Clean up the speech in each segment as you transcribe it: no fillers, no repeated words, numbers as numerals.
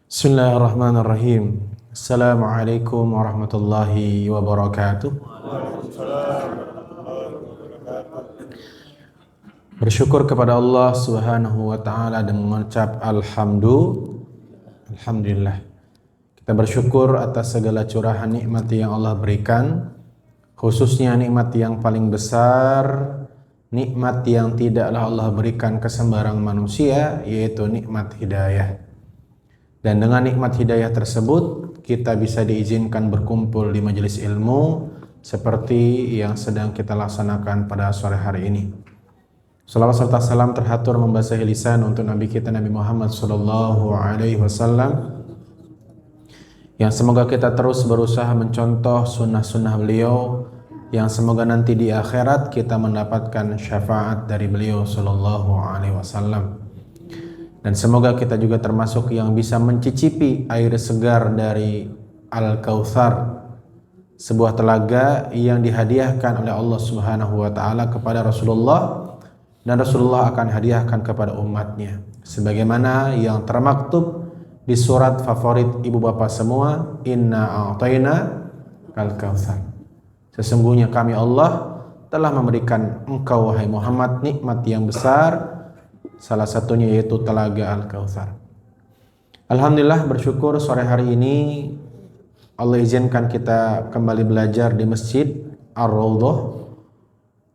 Bismillahirrahmanirrahim. Assalamualaikum warahmatullahi wabarakatuh. Bersyukur kepada Allah Subhanahu wa taala dan mengucap alhamdulillah. Kita bersyukur atas segala curahan nikmat yang Allah berikan, khususnya nikmat yang paling besar, nikmat yang tidaklah Allah berikan ke sembarang manusia, yaitu nikmat hidayah. Dan dengan nikmat hidayah tersebut, kita bisa diizinkan berkumpul di majelis ilmu seperti yang sedang kita laksanakan pada sore hari ini. Salawat serta salam terhatur membasahi lisan untuk Nabi kita Nabi Muhammad SAW, yang semoga kita terus berusaha mencontoh sunnah-sunnah beliau, yang semoga nanti di akhirat kita mendapatkan syafaat dari beliau SAW. Dan semoga kita juga termasuk yang bisa mencicipi air segar dari Al-Kautsar, sebuah telaga yang dihadiahkan oleh Allah Subhanahu wa taala kepada Rasulullah, dan Rasulullah akan hadiahkan kepada umatnya, sebagaimana yang termaktub di surat favorit ibu bapak semua, Inna a'tayna Al-Kautsar. Sesungguhnya kami Allah telah memberikan engkau wahai Muhammad nikmat yang besar, salah satunya yaitu telaga Al-Kautsar. Alhamdulillah, bersyukur sore hari ini Allah izinkan kita kembali belajar di Masjid Ar-Raudhah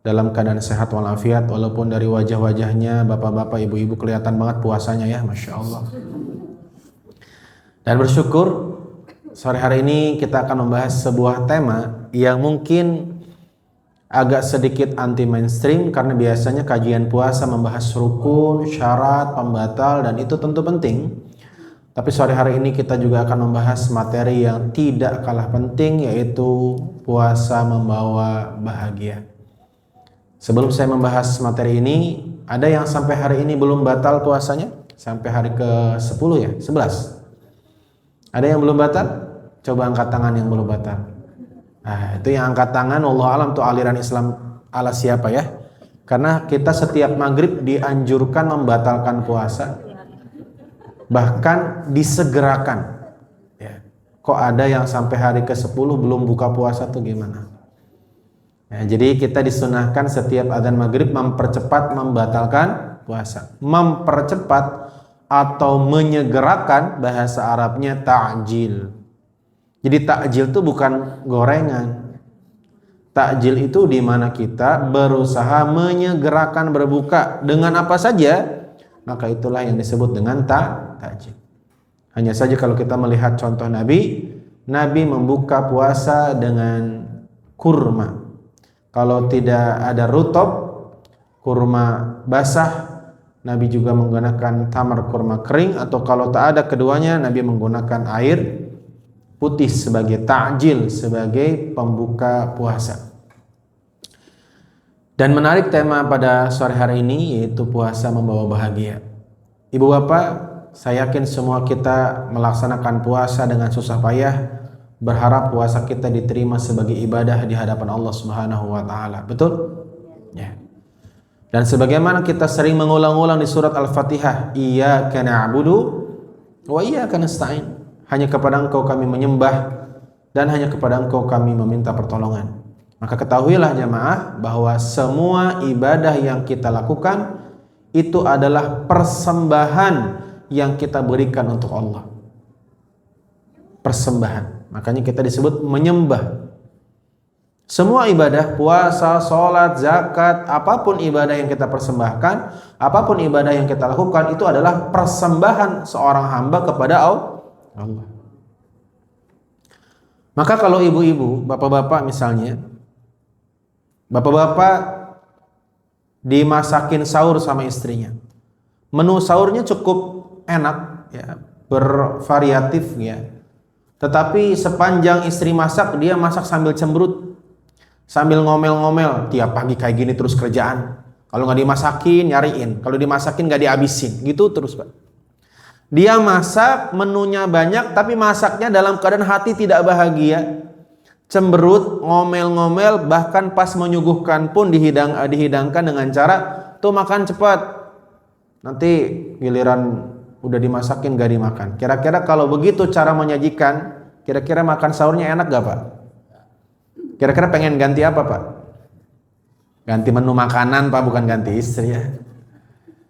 dalam keadaan sehat walafiat, walaupun dari wajah-wajahnya bapak-bapak, ibu-ibu kelihatan banget puasanya ya, Masya Allah. Dan bersyukur sore hari ini kita akan membahas sebuah tema yang mungkin agak sedikit anti mainstream, karena biasanya kajian puasa membahas rukun, syarat, pembatal, dan itu tentu penting. Tapi sore hari ini kita juga akan membahas materi yang tidak kalah penting, yaitu puasa membawa bahagia. Sebelum saya membahas materi ini, ada yang sampai hari ini belum batal puasanya? Sampai hari ke-10 ya? 11? Ada yang belum batal? Coba angkat tangan yang belum batal. Nah, itu yang angkat tangan, wallahu alam tuh aliran Islam ala siapa ya? Karena kita setiap maghrib dianjurkan membatalkan puasa, bahkan disegerakan. Ya. Kok ada yang sampai hari ke-10 belum buka puasa tuh gimana? Nah, jadi kita disunahkan setiap adzan maghrib mempercepat membatalkan puasa. Mempercepat atau menyegerakan, bahasa Arabnya ta'jil. Jadi takjil itu bukan gorengan. Takjil itu di mana kita berusaha menyegerakan berbuka dengan apa saja, maka itulah yang disebut dengan takjil. Hanya saja kalau kita melihat contoh Nabi membuka puasa dengan kurma. Kalau tidak ada rutob, kurma basah, Nabi juga menggunakan tamar kurma kering, atau kalau tak ada keduanya, Nabi menggunakan air putih sebagai takjil, sebagai pembuka puasa. Dan menarik tema pada sore hari ini, yaitu puasa membawa bahagia. Ibu bapak, saya yakin semua kita melaksanakan puasa dengan susah payah, berharap puasa kita diterima sebagai ibadah di hadapan Allah Subhanahu wa taala. Betul? Ya. Dan sebagaimana kita sering mengulang-ulang di surat Al-Fatihah, Iyyaka na'budu wa iyyaka nasta'in. Hanya kepada Engkau kami menyembah, dan hanya kepada Engkau kami meminta pertolongan. Maka ketahuilah jamaah bahwa semua ibadah yang kita lakukan itu adalah persembahan yang kita berikan untuk Allah. Persembahan. Makanya kita disebut menyembah. Semua ibadah, puasa, sholat, zakat, apapun ibadah yang kita persembahkan, apapun ibadah yang kita lakukan, itu adalah persembahan seorang hamba kepada Allah. Maka kalau ibu-ibu, bapak-bapak misalnya, bapak-bapak dimasakin sahur sama istrinya, menu sahurnya cukup enak ya, bervariatif ya, tetapi sepanjang istri masak, dia masak sambil cemberut, sambil ngomel-ngomel, tiap pagi kayak gini terus kerjaan, kalau nggak dimasakin nyariin, kalau dimasakin nggak dihabisin, gitu terus Pak. Dia masak, menunya banyak, tapi masaknya dalam keadaan hati tidak bahagia. Cemberut, ngomel-ngomel, bahkan pas menyuguhkan pun dihidangkan dengan cara, tuh makan cepat. Nanti giliran udah dimasakin gak dimakan. Kira-kira kalau begitu cara menyajikan, kira-kira makan sahurnya enak gak Pak? Kira-kira pengen ganti apa Pak? Ganti menu makanan Pak, bukan ganti istri ya.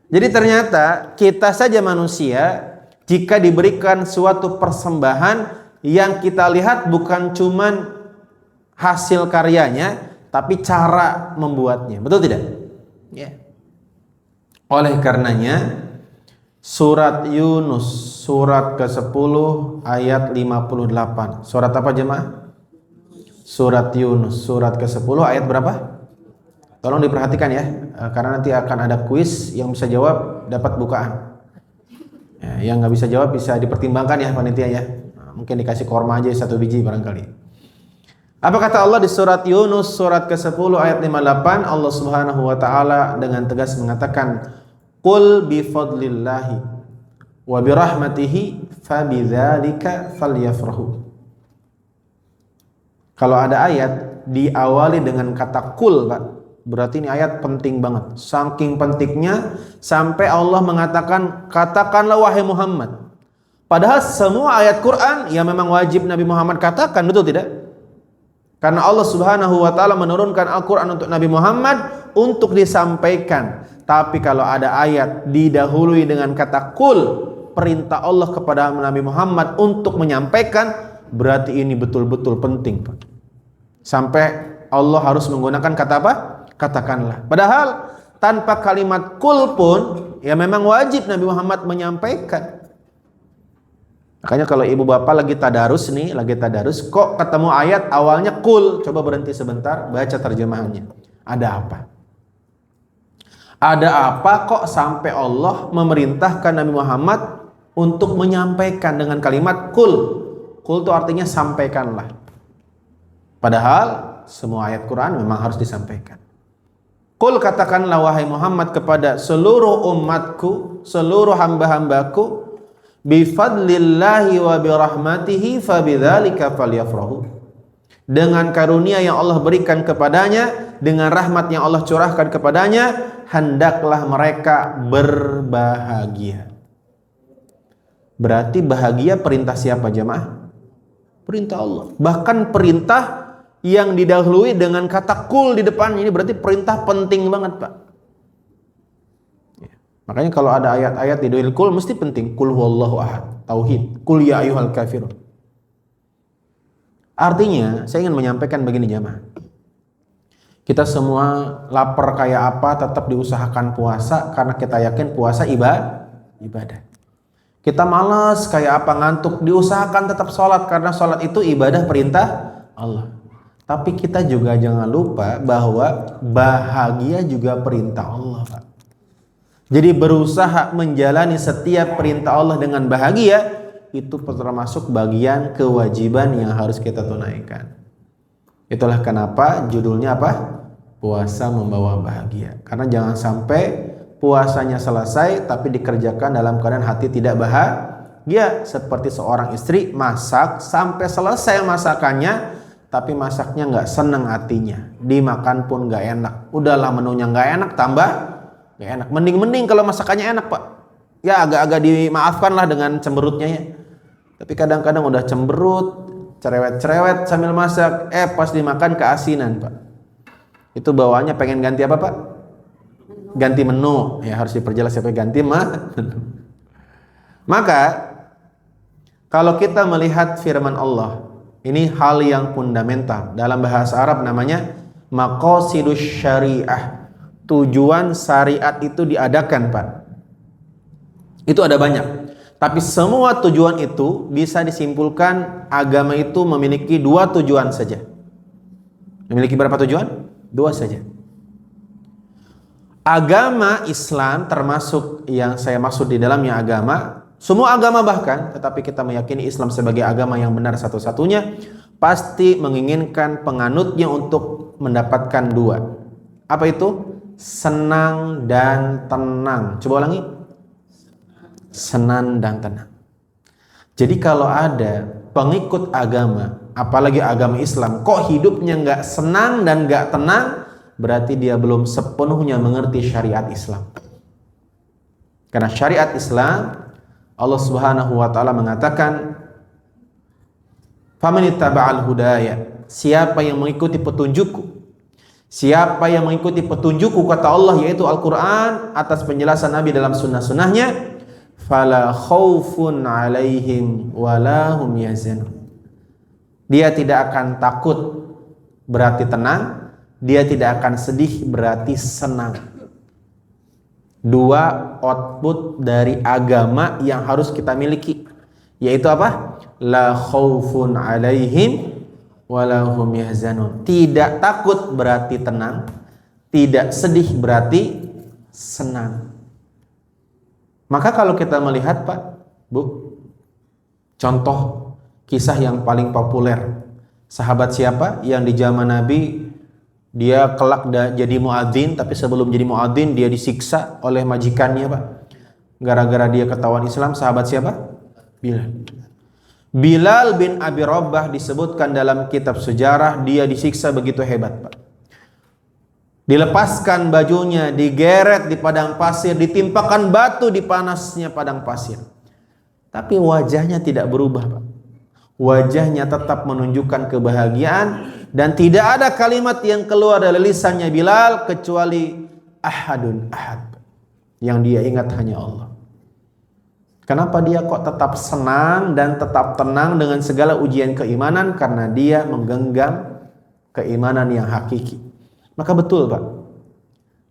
Jadi ternyata kita saja manusia, jika diberikan suatu persembahan, yang kita lihat bukan cuman hasil karyanya, tapi cara membuatnya. Betul tidak? Ya. Oleh karenanya surat Yunus surat ke-10 ayat 58. Surat apa jemaah? Surat Yunus surat ke-10 ayat berapa? Tolong diperhatikan ya, karena nanti akan ada kuis, yang bisa jawab dapat bukaan. Ya, yang nggak bisa jawab bisa dipertimbangkan ya panitia ya. Mungkin dikasih korma aja 1 biji barangkali. Apa kata Allah di surat Yunus surat ke-10 ayat 58? Allah Subhanahu wa taala dengan tegas mengatakan, "Qul bi fadlillahi wa bi rahmatihi fabidzalika falyafrahu." Kalau ada ayat diawali dengan kata qul, Pak, berarti ini ayat penting banget. Saking pentingnya sampai Allah mengatakan, "Katakanlah wahai Muhammad." Padahal semua ayat Quran ya memang wajib Nabi Muhammad katakan, betul tidak? Karena Allah Subhanahu wa taala menurunkan Al-Qur'an untuk Nabi Muhammad untuk disampaikan. Tapi kalau ada ayat didahului dengan kata qul, perintah Allah kepada Nabi Muhammad untuk menyampaikan, berarti ini betul-betul penting, Pak. Sampai Allah harus menggunakan kata apa? Katakanlah. Padahal tanpa kalimat qul pun ya memang wajib Nabi Muhammad menyampaikan. Makanya kalau ibu bapak lagi tadarus nih, kok ketemu ayat awalnya qul, coba berhenti sebentar, baca terjemahannya. Ada apa? Ada apa kok sampai Allah memerintahkan Nabi Muhammad untuk menyampaikan dengan kalimat qul? Qul itu artinya sampaikanlah. Padahal semua ayat Quran memang harus disampaikan. Qul, katakanlah wahai Muhammad kepada seluruh umatku, seluruh hamba-hambaku, bifadlillahi wa birahmatihi fabidzalika falyafrahu. Dengan karunia yang Allah berikan kepadanya, dengan rahmat yang Allah curahkan kepadanya, hendaklah mereka berbahagia. Berarti bahagia perintah siapa jemaah? Perintah Allah. Bahkan perintah yang didahului dengan kata qul di depan ini berarti perintah penting banget, Pak. Makanya kalau ada ayat-ayat di doil qul mesti penting. Qul huwallahu ahad, tauhid. Qul ya ayyuhal kafirun. Artinya saya ingin menyampaikan begini jamaah. Kita semua lapar kayak apa tetap diusahakan puasa karena kita yakin puasa ibadah. Kita malas kayak apa ngantuk diusahakan tetap sholat karena sholat itu ibadah perintah Allah. Tapi kita juga jangan lupa bahwa bahagia juga perintah Allah, Pak. Jadi berusaha menjalani setiap perintah Allah dengan bahagia itu termasuk bagian kewajiban yang harus kita tunaikan. Itulah kenapa judulnya apa? Puasa membawa bahagia. Karena jangan sampai puasanya selesai tapi dikerjakan dalam keadaan hati tidak bahagia. Seperti seorang istri masak sampai selesai masakannya tapi masaknya nggak seneng hatinya, dimakan pun nggak enak. Udahlah menunya nggak enak tambah gak enak. Mending kalau masakannya enak, Pak. Ya agak-agak dimaafkan lah dengan cemberutnya ya. Tapi kadang-kadang udah cemberut, cerewet-cerewet sambil masak, pas dimakan keasinan, Pak. Itu bawaannya pengen ganti apa, Pak? Ganti menu. Ya harus diperjelas siapa ganti menu. Maka kalau kita melihat firman Allah, ini hal yang fundamental. Dalam bahasa Arab namanya maqasidus syariah. Tujuan syariat itu diadakan, Pak. Itu ada banyak. Tapi semua tujuan itu bisa disimpulkan agama itu memiliki 2 tujuan saja. Memiliki berapa tujuan? 2 saja. Agama Islam termasuk yang saya maksud di dalamnya agama, semua agama bahkan, tetapi kita meyakini Islam sebagai agama yang benar satu-satunya, pasti menginginkan penganutnya untuk mendapatkan 2. Apa itu? Senang dan tenang. Coba ulangi. Senang dan tenang. Jadi kalau ada pengikut agama, apalagi agama Islam, kok hidupnya nggak senang dan nggak tenang, berarti dia belum sepenuhnya mengerti syariat Islam. Karena syariat Islam Allah Subhanahu wa taala mengatakan, "Famanittaba'al hudaya." Siapa yang mengikuti petunjukku, siapa yang mengikuti petunjukku, kata Allah, yaitu Al-Quran, atas penjelasan Nabi dalam sunnah-sunnahnya, fala khaufun alaihim walahum yazanun. Dia tidak akan takut, berarti tenang. Dia tidak akan sedih, berarti senang. Dua output dari agama yang harus kita miliki, yaitu apa? La khaufun alaihim walahum yahzanun. Tidak takut berarti tenang, tidak sedih berarti senang. Maka kalau kita melihat, Pak, Bu, contoh kisah yang paling populer, sahabat siapa yang di zaman Nabi dia kelak jadi muadzin, tapi sebelum jadi muadzin dia disiksa oleh majikannya, Pak, gara-gara dia ketahuan Islam. Sahabat siapa? Bilal. Bilal bin Abi Rabah disebutkan dalam kitab sejarah, dia disiksa begitu hebat, Pak. Dilepaskan bajunya, digeret di padang pasir, ditimpakan batu di panasnya padang pasir. Tapi wajahnya tidak berubah, Pak. Wajahnya tetap menunjukkan kebahagiaan, dan tidak ada kalimat yang keluar dari lisannya Bilal kecuali ahadun ahad. Yang dia ingat hanya Allah. Kenapa dia kok tetap senang dan tetap tenang dengan segala ujian keimanan? Karena dia menggenggam keimanan yang hakiki. Maka betul, Pak,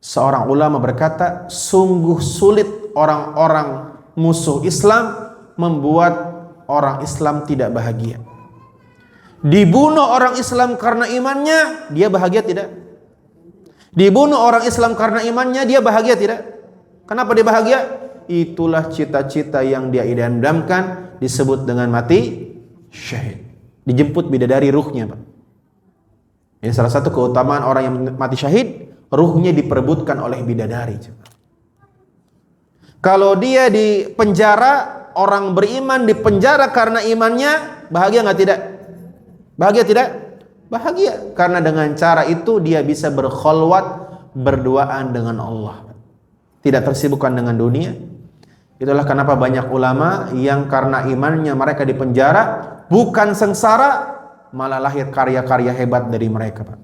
seorang ulama berkata, sungguh sulit orang-orang musuh Islam membuat orang Islam tidak bahagia. Dibunuh orang Islam karena imannya, dia bahagia tidak? Dibunuh orang Islam karena imannya, dia bahagia tidak? Kenapa dia bahagia? Itulah cita-cita yang dia idam-idamkan, disebut dengan mati syahid. Dijemput bidadari ruhnya, Pak. Ini salah satu keutamaan orang yang mati syahid, ruhnya diperebutkan oleh bidadari. Kalau dia di penjara, orang beriman di penjara karena imannya, bahagia nggak? Tidak? Bahagia tidak? Bahagia, karena dengan cara itu dia bisa berkholwat, berduaan dengan Allah, tidak tersibukkan dengan dunia. Itulah kenapa banyak ulama yang karena imannya mereka di penjara, bukan sengsara, malah lahir karya-karya hebat dari mereka, Pak.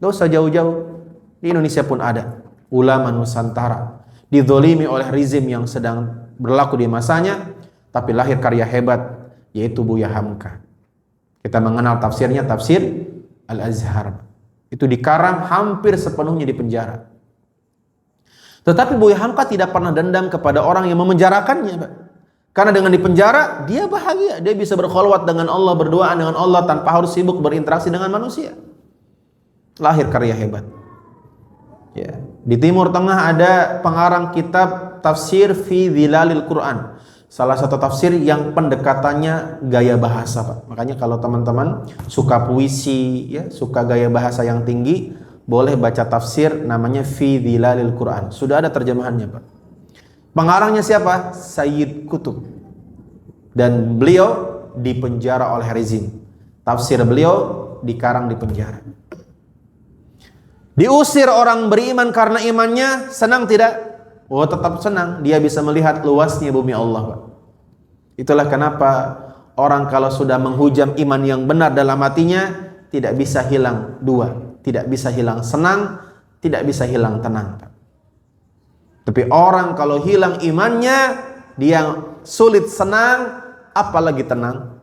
Gak usah jauh-jauh, di Indonesia pun ada ulama Nusantara dizolimi oleh rezim yang sedang berlaku di masanya, tapi lahir karya hebat, yaitu Buya Hamka. Kita mengenal tafsirnya, tafsir Al-Azhar. Itu dikarang hampir sepenuhnya di penjara. Tetapi Buya Hamka tidak pernah dendam kepada orang yang memenjarakannya, Pak. Karena dengan dipenjara, dia bahagia. Dia bisa berkholwat dengan Allah, berdoa dengan Allah tanpa harus sibuk berinteraksi dengan manusia. Lahir karya hebat. Ya. Di Timur Tengah ada pengarang kitab tafsir fi Dhilalil Quran. Salah satu tafsir yang pendekatannya gaya bahasa, Pak. Makanya kalau teman-teman suka puisi, ya, suka gaya bahasa yang tinggi, boleh baca tafsir namanya Fi Dhilalil Quran. Sudah ada terjemahannya, Pak. Pengarangnya siapa? Sayyid Qutb. Dan beliau dipenjara oleh rezim. Tafsir beliau dikarang di penjara. Diusir orang beriman karena imannya, senang tidak? Oh, tetap senang. Dia bisa melihat luasnya bumi Allah, Pak. Itulah kenapa orang kalau sudah menghujam iman yang benar dalam hatinya, tidak bisa hilang dua. Tidak bisa hilang senang, tidak bisa hilang tenang. Tapi orang kalau hilang imannya, dia sulit senang, apalagi tenang.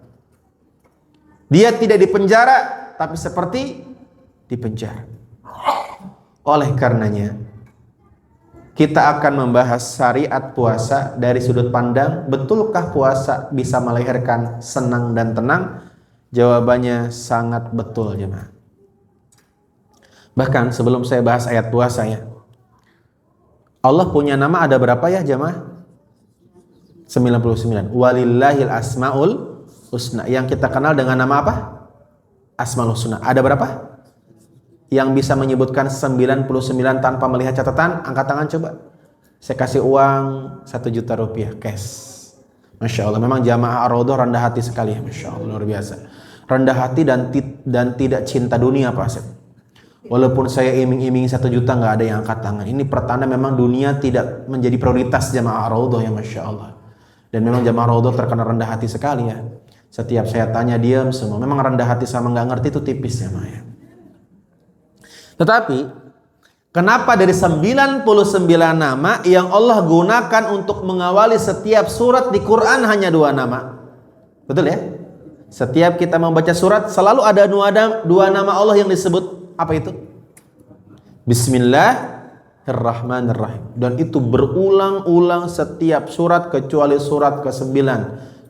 Dia tidak di penjara, tapi seperti di penjara. Oleh karenanya, kita akan membahas syariat puasa dari sudut pandang, betulkah puasa bisa melahirkan senang dan tenang? Jawabannya sangat betul, jemaah. Bahkan sebelum saya bahas ayat puasa, ya, Allah punya nama ada berapa ya, jemaah? 99. Walillahil asmaul husna. Yang kita kenal dengan nama apa? Asmaul husna. Ada berapa? Yang bisa menyebutkan 99 tanpa melihat catatan, angkat tangan coba. Saya kasih uang 1 juta rupiah cash. Masya Allah, memang jamaah Ar-Raudhah rendah hati sekali, Masya Allah, luar biasa. Rendah hati dan tidak cinta dunia, Pak Asep. Walaupun saya iming-iming 1 juta, nggak ada yang angkat tangan. Ini pertanda memang dunia tidak menjadi prioritas jamaah Ar-Raudhah, ya Masya Allah. Dan memang jamaah Raudhah terkenal rendah hati sekali ya. Setiap saya tanya diam semua. Memang rendah hati sama nggak ngerti itu tipis ya Maya. Tetapi kenapa dari 99 nama yang Allah gunakan untuk mengawali setiap surat di Quran hanya 2 nama? Betul ya? Setiap kita membaca surat selalu ada 2 nama Allah yang disebut. Apa itu? Bismillahirrahmanirrahim. Dan itu berulang-ulang setiap surat kecuali surat ke-9,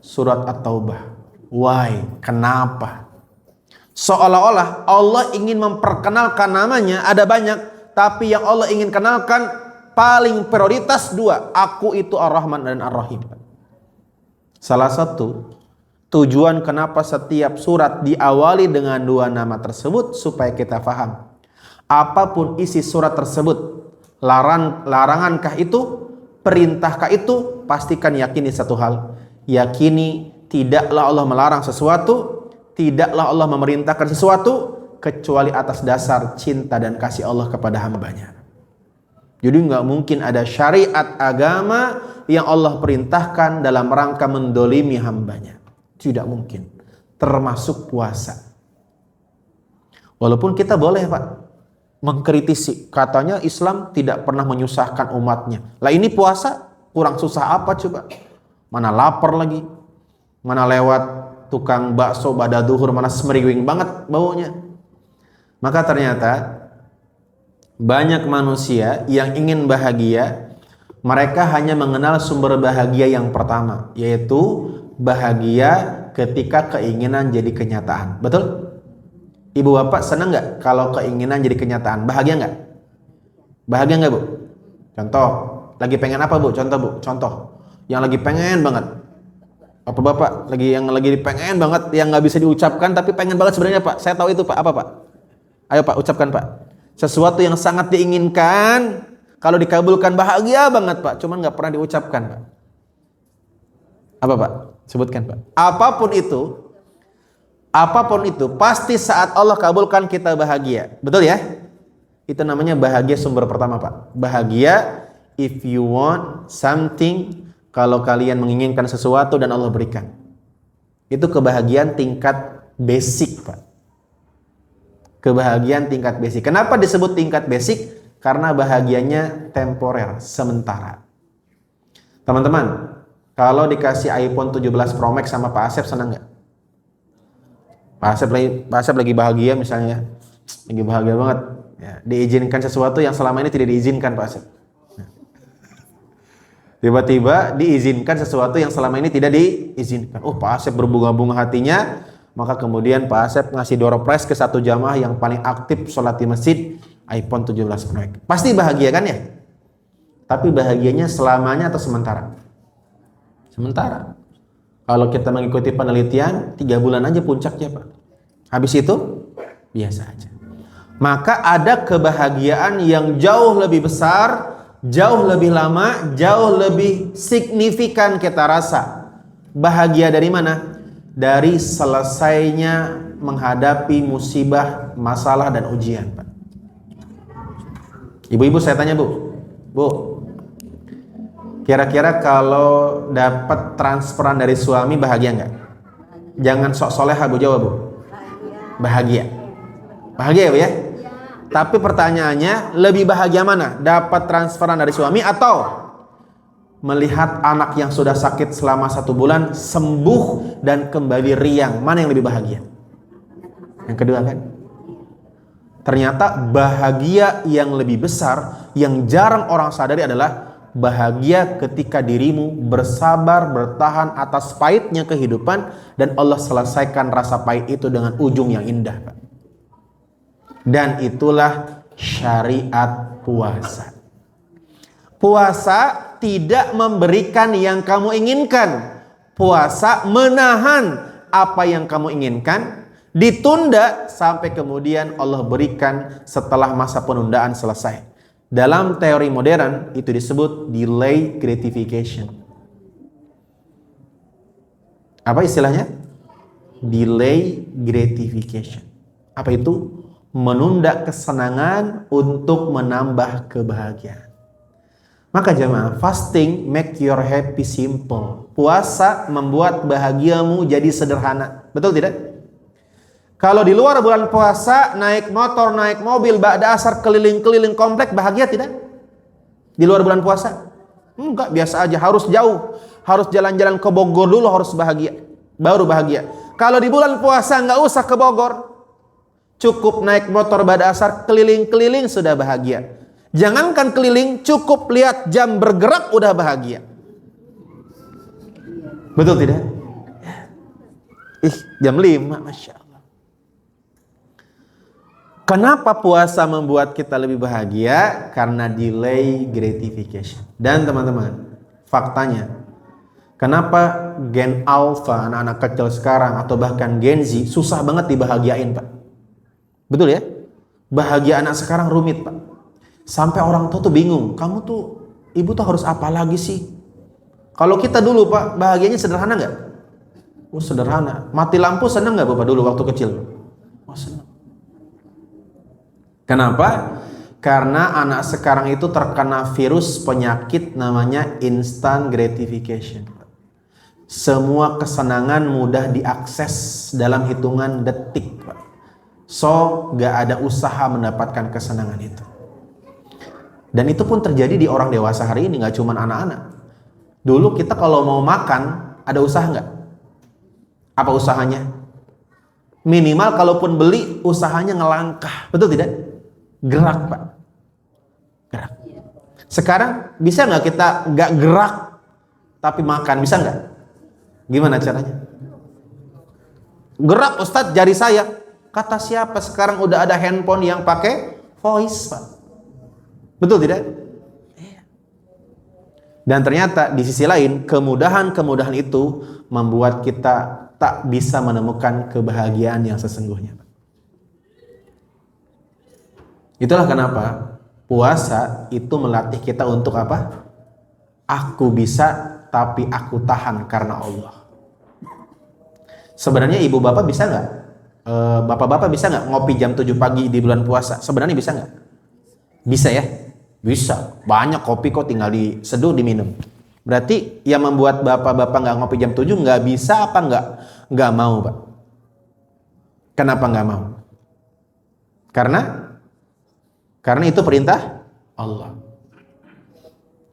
surat At-Taubah. Why? Kenapa? Seolah-olah Allah ingin memperkenalkan namanya ada banyak, tapi yang Allah ingin kenalkan paling prioritas 2. Aku itu Ar-Rahman dan Ar-Rahim. Salah satu tujuan kenapa setiap surat diawali dengan 2 nama tersebut supaya kita paham. Apapun isi surat tersebut, larangankah itu, perintahkah itu, pastikan yakini satu hal. Yakini tidaklah Allah melarang sesuatu, tidaklah Allah memerintahkan sesuatu kecuali atas dasar cinta dan kasih Allah kepada hambanya. Jadi nggak mungkin ada syariat agama yang Allah perintahkan dalam rangka mendolimi hambanya. Tidak mungkin. Termasuk puasa. Walaupun kita boleh Pak mengkritisi, katanya Islam tidak pernah menyusahkan umatnya. Lah ini puasa kurang susah apa coba? Mana lapar lagi, mana lewat tukang bakso pada duhur, mana semeriwing banget baunya. Maka ternyata banyak manusia yang ingin bahagia, mereka hanya mengenal sumber bahagia yang pertama, yaitu bahagia ketika keinginan jadi kenyataan. Betul? Ibu bapak senang nggak kalau keinginan jadi kenyataan? Bahagia nggak? Bahagia nggak Bu? Contoh, lagi pengen apa Bu? Contoh Bu, contoh. Yang lagi pengen banget. Apa bapak? Yang lagi pengen banget, yang nggak bisa diucapkan tapi pengen banget sebenarnya Pak. Saya tahu itu Pak. Apa Pak? Ayo Pak, ucapkan Pak. Sesuatu yang sangat diinginkan, kalau dikabulkan bahagia banget Pak. Cuman nggak pernah diucapkan Pak. Apa Pak? Sebutkan Pak. Apapun itu pasti saat Allah kabulkan kita bahagia. Betul ya? Itu namanya bahagia sumber pertama Pak. Bahagia if you want something, kalau kalian menginginkan sesuatu dan Allah berikan. Itu kebahagiaan tingkat basic Pak. Kebahagiaan tingkat basic. Kenapa disebut tingkat basic? Karena bahagianya temporer, sementara. Teman-teman, kalau dikasih iPhone 17 Pro Max sama Pak Asep, senang nggak? Pak Asep lagi bahagia misalnya, lagi bahagia banget, ya, diizinkan sesuatu yang selama ini tidak diizinkan Pak Asep. Tiba-tiba diizinkan sesuatu yang selama ini tidak diizinkan. Oh, Pak Asep berbunga-bunga hatinya, maka kemudian Pak Asep ngasih door prize ke satu jamaah yang paling aktif sholat di masjid, iPhone 17 Pro Max. Pasti bahagia kan ya? Tapi bahagianya selamanya atau sementara? Sementara. Kalau kita mengikuti penelitian, 3 bulan aja puncaknya Pak. Habis itu biasa aja. Maka ada kebahagiaan yang jauh lebih besar, jauh lebih lama, jauh lebih signifikan kita rasa. Bahagia dari mana? Dari selesainya menghadapi musibah, masalah dan ujian Pak. Ibu-ibu saya tanya Bu, kira-kira kalau dapat transferan dari suami bahagia nggak? Jangan sok soleha Bu, jawab Bu. Bahagia. Bahagia Bu ya? Tapi pertanyaannya, lebih bahagia mana? Dapat transferan dari suami atau melihat anak yang sudah sakit selama 1 bulan sembuh dan kembali riang? Mana yang lebih bahagia? Yang kedua kan? Ternyata bahagia yang lebih besar, yang jarang orang sadari adalah bahagia ketika dirimu bersabar, bertahan atas pahitnya kehidupan dan Allah selesaikan rasa pahit itu dengan ujung yang indah Pak. Dan itulah syariat puasa. Puasa tidak memberikan yang kamu inginkan. Puasa menahan apa yang kamu inginkan, ditunda sampai kemudian Allah berikan setelah masa penundaan selesai. Dalam teori modern itu disebut delay gratification. Apa istilahnya? Delay gratification. Apa itu? Menunda kesenangan untuk menambah kebahagiaan. Maka jemaah, fasting make your happy simple. Puasa membuat bahagiamu jadi sederhana. Betul tidak? Kalau di luar bulan puasa, naik motor, naik mobil, ba'da asar keliling-keliling komplek, bahagia tidak? Di luar bulan puasa? Enggak, biasa aja. Harus jauh. Harus jalan-jalan ke Bogor dulu, harus bahagia. Baru bahagia. Kalau di bulan puasa nggak usah ke Bogor. Cukup naik motor ba'da asar keliling-keliling sudah bahagia. Jangankan keliling, cukup lihat jam bergerak udah bahagia. Betul tidak? Jam 5, Masya Allah. Kenapa puasa membuat kita lebih bahagia? Karena delay gratification. Dan teman-teman, faktanya, kenapa Gen Alpha, anak-anak kecil sekarang, atau bahkan Gen Z, susah banget dibahagiain, Pak? Betul ya? Bahagia anak sekarang rumit, Pak. Sampai orang tua tuh bingung, kamu tuh, ibu tuh harus apa lagi sih? Kalau kita dulu, Pak, bahagianya sederhana nggak? Oh, sederhana. Mati lampu senang nggak Bapak dulu waktu kecil? Oh, senang. Kenapa? Karena anak sekarang itu terkena virus penyakit namanya instant gratification. Semua kesenangan mudah diakses dalam hitungan detik, Pak. So, nggak ada usaha mendapatkan kesenangan itu. Dan itu pun terjadi di orang dewasa hari ini, nggak cuma anak-anak. Dulu kita kalau mau makan, ada usaha nggak? Apa usahanya? Minimal kalaupun beli, usahanya ngelangkah. Betul tidak? Gerak, Pak. Gerak. Sekarang bisa nggak kita nggak gerak tapi makan? Bisa nggak? Gimana caranya? Gerak Ustadz, jari saya. Kata siapa? Sekarang udah ada handphone yang pakai voice, Pak. Betul tidak? Dan ternyata di sisi lain, kemudahan-kemudahan itu membuat kita tak bisa menemukan kebahagiaan yang sesungguhnya. Itulah kenapa puasa itu melatih kita untuk apa? Aku bisa, tapi aku tahan karena Allah. Sebenarnya ibu bapak bisa nggak? Bapak-bapak bisa nggak ngopi jam 7 pagi di bulan puasa? Sebenarnya bisa nggak? Bisa ya? Bisa. Banyak kopi kok, tinggal diseduh, diminum. Berarti yang membuat bapak-bapak nggak ngopi jam 7 nggak bisa apa nggak mau, Pak? Kenapa nggak mau? Karena itu perintah Allah.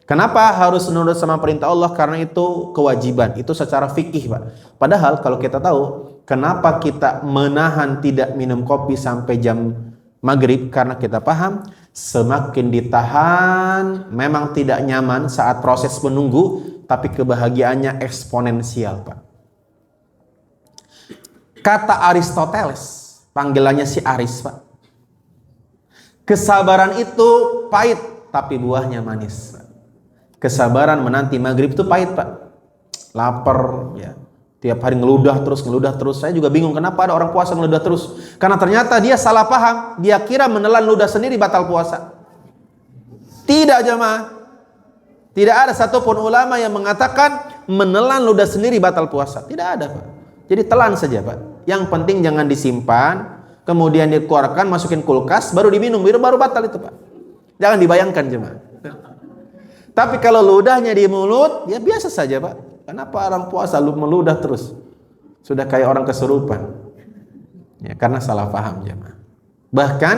Kenapa harus menurut sama perintah Allah? Karena itu kewajiban. Itu secara fikih, Pak. Padahal kalau kita tahu kenapa kita menahan tidak minum kopi sampai jam maghrib, karena kita paham semakin ditahan memang tidak nyaman saat proses menunggu, tapi kebahagiaannya eksponensial, Pak. Kata Aristoteles, panggilannya si Aris, Pak. Kesabaran itu pahit, tapi buahnya manis, Pak. Kesabaran menanti maghrib itu pahit, Pak. Lapar, ya. Tiap hari ngeludah terus. Saya juga bingung kenapa ada orang puasa ngeludah terus. Karena ternyata dia salah paham. Dia kira menelan ludah sendiri batal puasa. Tidak, jemaah. Tidak ada satupun ulama yang mengatakan menelan ludah sendiri batal puasa. Tidak ada, Pak. Jadi telan saja, Pak. Yang penting jangan disimpan, kemudian dikeluarkan, masukin kulkas, baru diminum, baru batal itu, Pak. Jangan dibayangkan, jemaah. Tapi kalau ludahnya di mulut, ya biasa saja, Pak. Kenapa orang puasa meludah terus? Sudah kayak orang kesurupan. Ya, karena salah paham, jemaah. Bahkan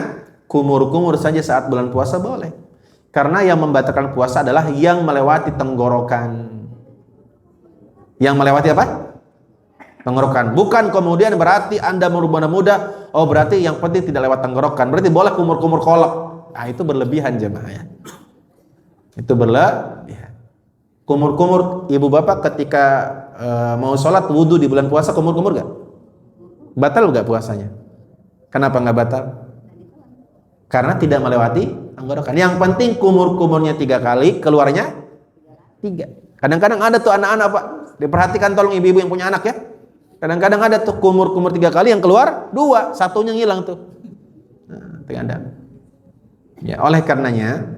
kumur-kumur saja saat bulan puasa boleh. Karena yang membatalkan puasa adalah yang melewati tenggorokan. Yang melewati apa? Tenggorokan. Bukan kemudian berarti Anda muda-muda, oh berarti yang penting tidak lewat tenggorokan. Berarti boleh kumur-kumur kolak. Nah, itu berlebihan, jemaah, ya. Itu berlebihan. Kumur-kumur, ibu bapak ketika mau sholat wudhu di bulan puasa kumur-kumur gak? Batal gak puasanya? Kenapa gak batal? Karena tidak melewati tenggorokan. Yang penting kumur-kumurnya 3 kali, keluarnya 3. Kadang-kadang ada tuh anak-anak, Pak. Diperhatikan tolong ibu-ibu yang punya anak, ya. Kadang-kadang ada tuh kumur-kumur 3 kali, yang keluar 2, satunya ngilang tuh. Nah, Anda. Ya, oleh karenanya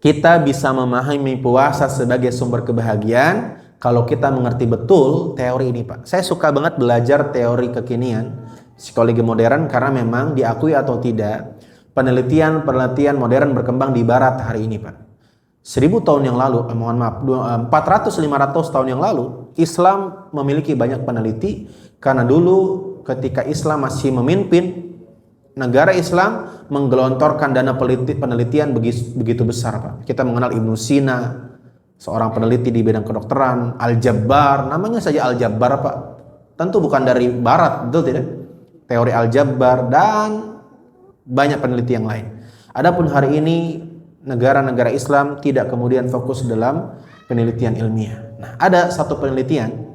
kita bisa memahami puasa sebagai sumber kebahagiaan kalau kita mengerti betul teori ini, Pak. Saya suka banget belajar teori kekinian, psikologi modern, karena memang diakui atau tidak, penelitian modern berkembang di barat hari ini, Pak. 1000 tahun yang lalu, mohon maaf, 400-500 tahun yang lalu, Islam memiliki banyak peneliti karena dulu ketika Islam masih memimpin negara Islam menggelontorkan dana penelitian begitu besar, Pak. Kita mengenal Ibnu Sina, seorang peneliti di bidang kedokteran, Al-Jabbar, namanya saja Al-Jabbar, Pak. Tentu bukan dari barat, betul tidak? Teori Al-Jabbar dan banyak peneliti yang lain. Adapun hari ini negara-negara Islam tidak kemudian fokus dalam penelitian ilmiah. Nah, ada satu penelitian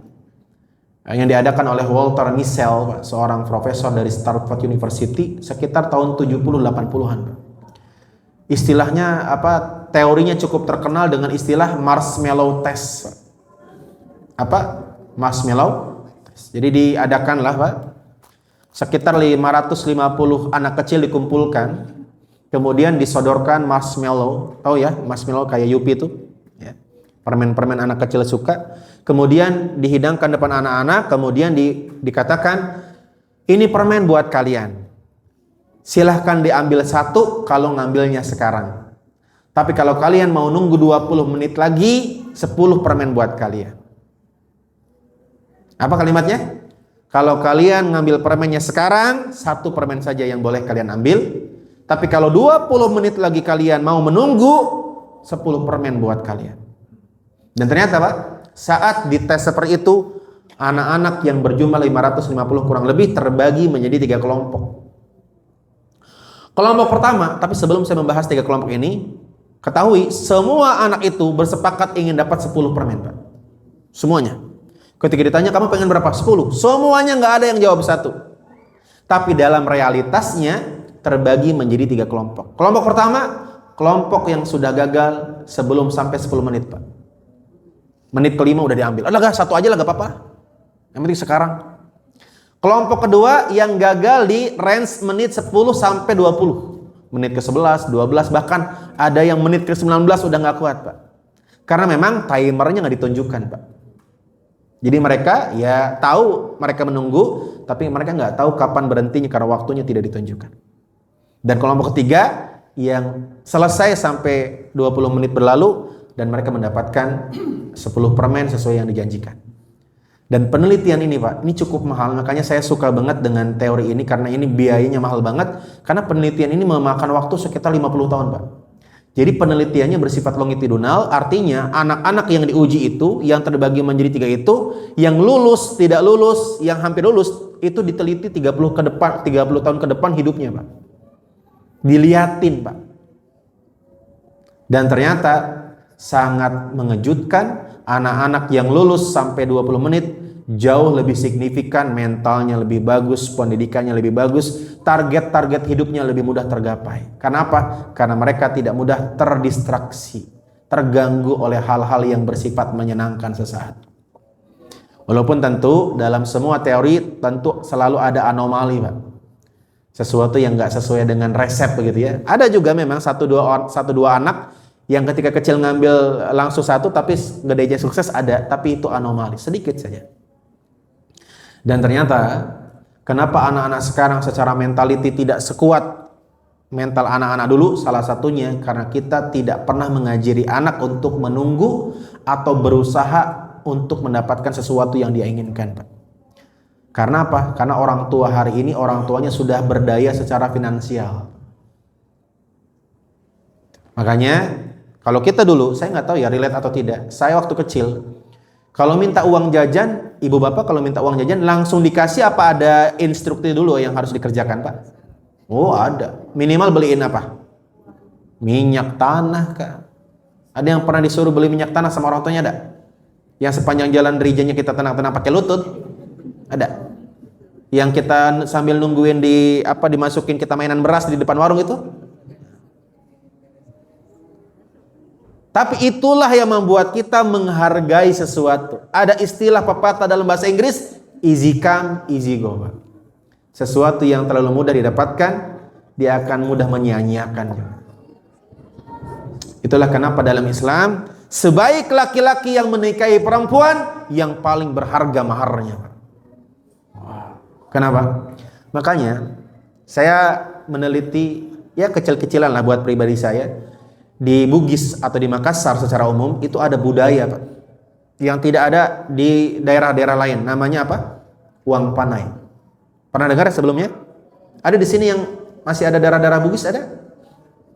yang diadakan oleh Walter Mischel, seorang profesor dari Stanford University sekitar tahun 70-80-an. Istilahnya apa? Teorinya cukup terkenal dengan istilah marshmallow test. Apa? Marshmallow test. Jadi diadakanlah, Pak, sekitar 550 anak kecil dikumpulkan. Kemudian disodorkan marshmallow, tahu ya, marshmallow kayak Yupi itu, ya. Permen-permen anak kecil suka. Kemudian dihidangkan depan anak-anak, kemudian dikatakan, ini permen buat kalian. Silahkan diambil satu kalau ngambilnya sekarang. Tapi kalau kalian mau nunggu 20 menit lagi, 10 permen buat kalian. Apa kalimatnya? Kalau kalian ngambil permennya sekarang, 1 permen saja yang boleh kalian ambil. Tapi kalau 20 menit lagi kalian mau menunggu, 10 permen buat kalian. Dan ternyata, Pak, saat dites seperti itu, anak-anak yang berjumlah 550 kurang lebih terbagi menjadi 3 kelompok. Kelompok pertama, tapi sebelum saya membahas 3 kelompok ini, ketahui semua anak itu bersepakat ingin dapat 10 permen, Pak. Semuanya. Ketika ditanya, kamu pengen berapa? 10. Semuanya nggak ada yang jawab 1. Tapi dalam realitasnya terbagi menjadi 3 kelompok. Kelompok pertama, kelompok yang sudah gagal sebelum sampai 10 menit, Pak. Menit kelima udah diambil. Udah, 1 aja lah, gak apa-apa. Yang penting sekarang. Kelompok kedua yang gagal di range menit 10 sampai 20. Menit ke-11, 12, bahkan ada yang menit ke-19 udah gak kuat, Pak. Karena memang timernya gak ditunjukkan, Pak. Jadi mereka ya tahu mereka menunggu, tapi mereka nggak tahu kapan berhentinya karena waktunya tidak ditunjukkan. Dan kelompok ketiga yang selesai sampai 20 menit berlalu dan mereka mendapatkan 10 permen sesuai yang dijanjikan. Dan penelitian ini, Pak, ini cukup mahal, makanya saya suka banget dengan teori ini karena ini biayanya mahal banget, karena penelitian ini memakan waktu sekitar 50 tahun, Pak. Jadi penelitiannya bersifat longitudinal, artinya anak-anak yang diuji itu, yang terbagi menjadi 3 itu, yang lulus, tidak lulus, yang hampir lulus, itu diteliti 30 tahun ke depan hidupnya, Pak. Diliatin, Pak. Dan ternyata sangat mengejutkan, anak-anak yang lulus sampai 20 menit jauh lebih signifikan, mentalnya lebih bagus, pendidikannya lebih bagus, target-target hidupnya lebih mudah tergapai. Karena apa? Karena mereka tidak mudah terdistraksi, terganggu oleh hal-hal yang bersifat menyenangkan sesaat. Walaupun tentu dalam semua teori tentu selalu ada anomali, Pak. Sesuatu yang nggak sesuai dengan resep begitu ya. Ada juga memang satu dua anak yang ketika kecil ngambil langsung 1 tapi gedenya sukses, ada, tapi itu anomali sedikit saja. Dan ternyata kenapa anak-anak sekarang secara mentality tidak sekuat mental anak-anak dulu? Salah satunya karena kita tidak pernah mengajari anak untuk menunggu atau berusaha untuk mendapatkan sesuatu yang dia inginkan, Pak. Karena apa? Karena orang tua hari ini, orang tuanya sudah berdaya secara finansial. Makanya kalau kita dulu, saya nggak tahu ya relate atau tidak, saya waktu kecil kalau minta uang jajan, ibu bapak kalau minta uang jajan langsung dikasih apa ada instruksi dulu yang harus dikerjakan, Pak? Oh ada, minimal beliin apa? Minyak tanah, Kak. Ada yang pernah disuruh beli minyak tanah sama orang tuanya, ada? Yang sepanjang jalan rijanya kita tenang-tenang pakai lutut, ada? Yang kita sambil nungguin dimasukin kita mainan beras di depan warung itu. Tapi itulah yang membuat kita menghargai sesuatu. Ada istilah pepatah dalam bahasa Inggris, easy come, easy go. Sesuatu yang terlalu mudah didapatkan, dia akan mudah menyia-nyiakannya. Itulah kenapa dalam Islam, sebaik laki-laki yang menikahi perempuan, yang paling berharga maharnya. Kenapa? Makanya saya meneliti ya kecil-kecilan lah buat pribadi saya. di Bugis atau di Makassar secara umum itu ada budaya, Pak, yang tidak ada di daerah-daerah lain. Namanya apa? Uang panai. Pernah dengar sebelumnya? Ada di sini yang masih ada daerah-daerah Bugis ada?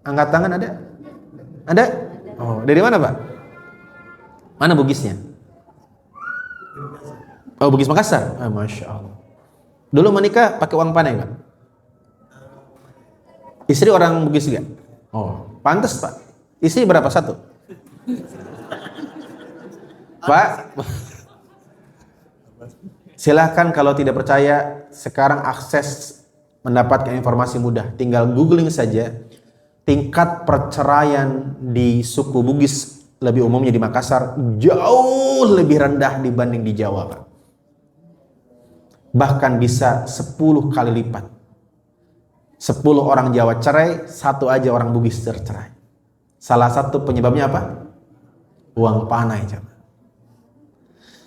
Angkat tangan ada? Ada? Oh, dari mana, Pak? Mana Bugisnya? Oh, Bugis Makassar. Masya Allah. Dulu menikah pakai uang panai, Pak? Istri orang Bugis juga? Oh, pantas, Pak. Istri berapa? Satu? Pak, silahkan kalau tidak percaya, sekarang akses mendapatkan informasi mudah. Tinggal googling saja. Tingkat perceraian di suku Bugis, lebih umumnya di Makassar, jauh lebih rendah dibanding di Jawa, Pak. Bahkan bisa 10 kali lipat. 10 orang Jawa cerai, 1 aja orang Bugis tercerai. Salah satu penyebabnya apa? Uang panai, coba.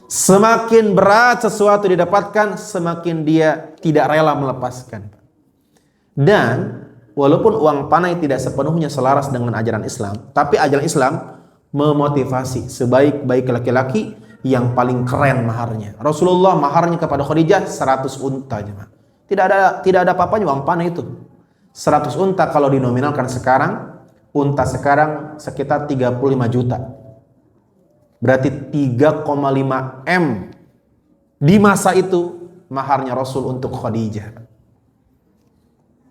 Semakin berat sesuatu didapatkan, semakin dia tidak rela melepaskan. Dan walaupun uang panai tidak sepenuhnya selaras dengan ajaran Islam, tapi ajaran Islam memotivasi sebaik-baik laki-laki yang paling keren maharnya. Rasulullah maharnya kepada Khadijah 100 unta, jemaah. Tidak ada apa-apanya uang panai itu. 100 unta kalau dinominalkan sekarang, unta sekarang sekitar 35 juta. Berarti 3,5 M. Di masa itu maharnya Rasul untuk Khadijah.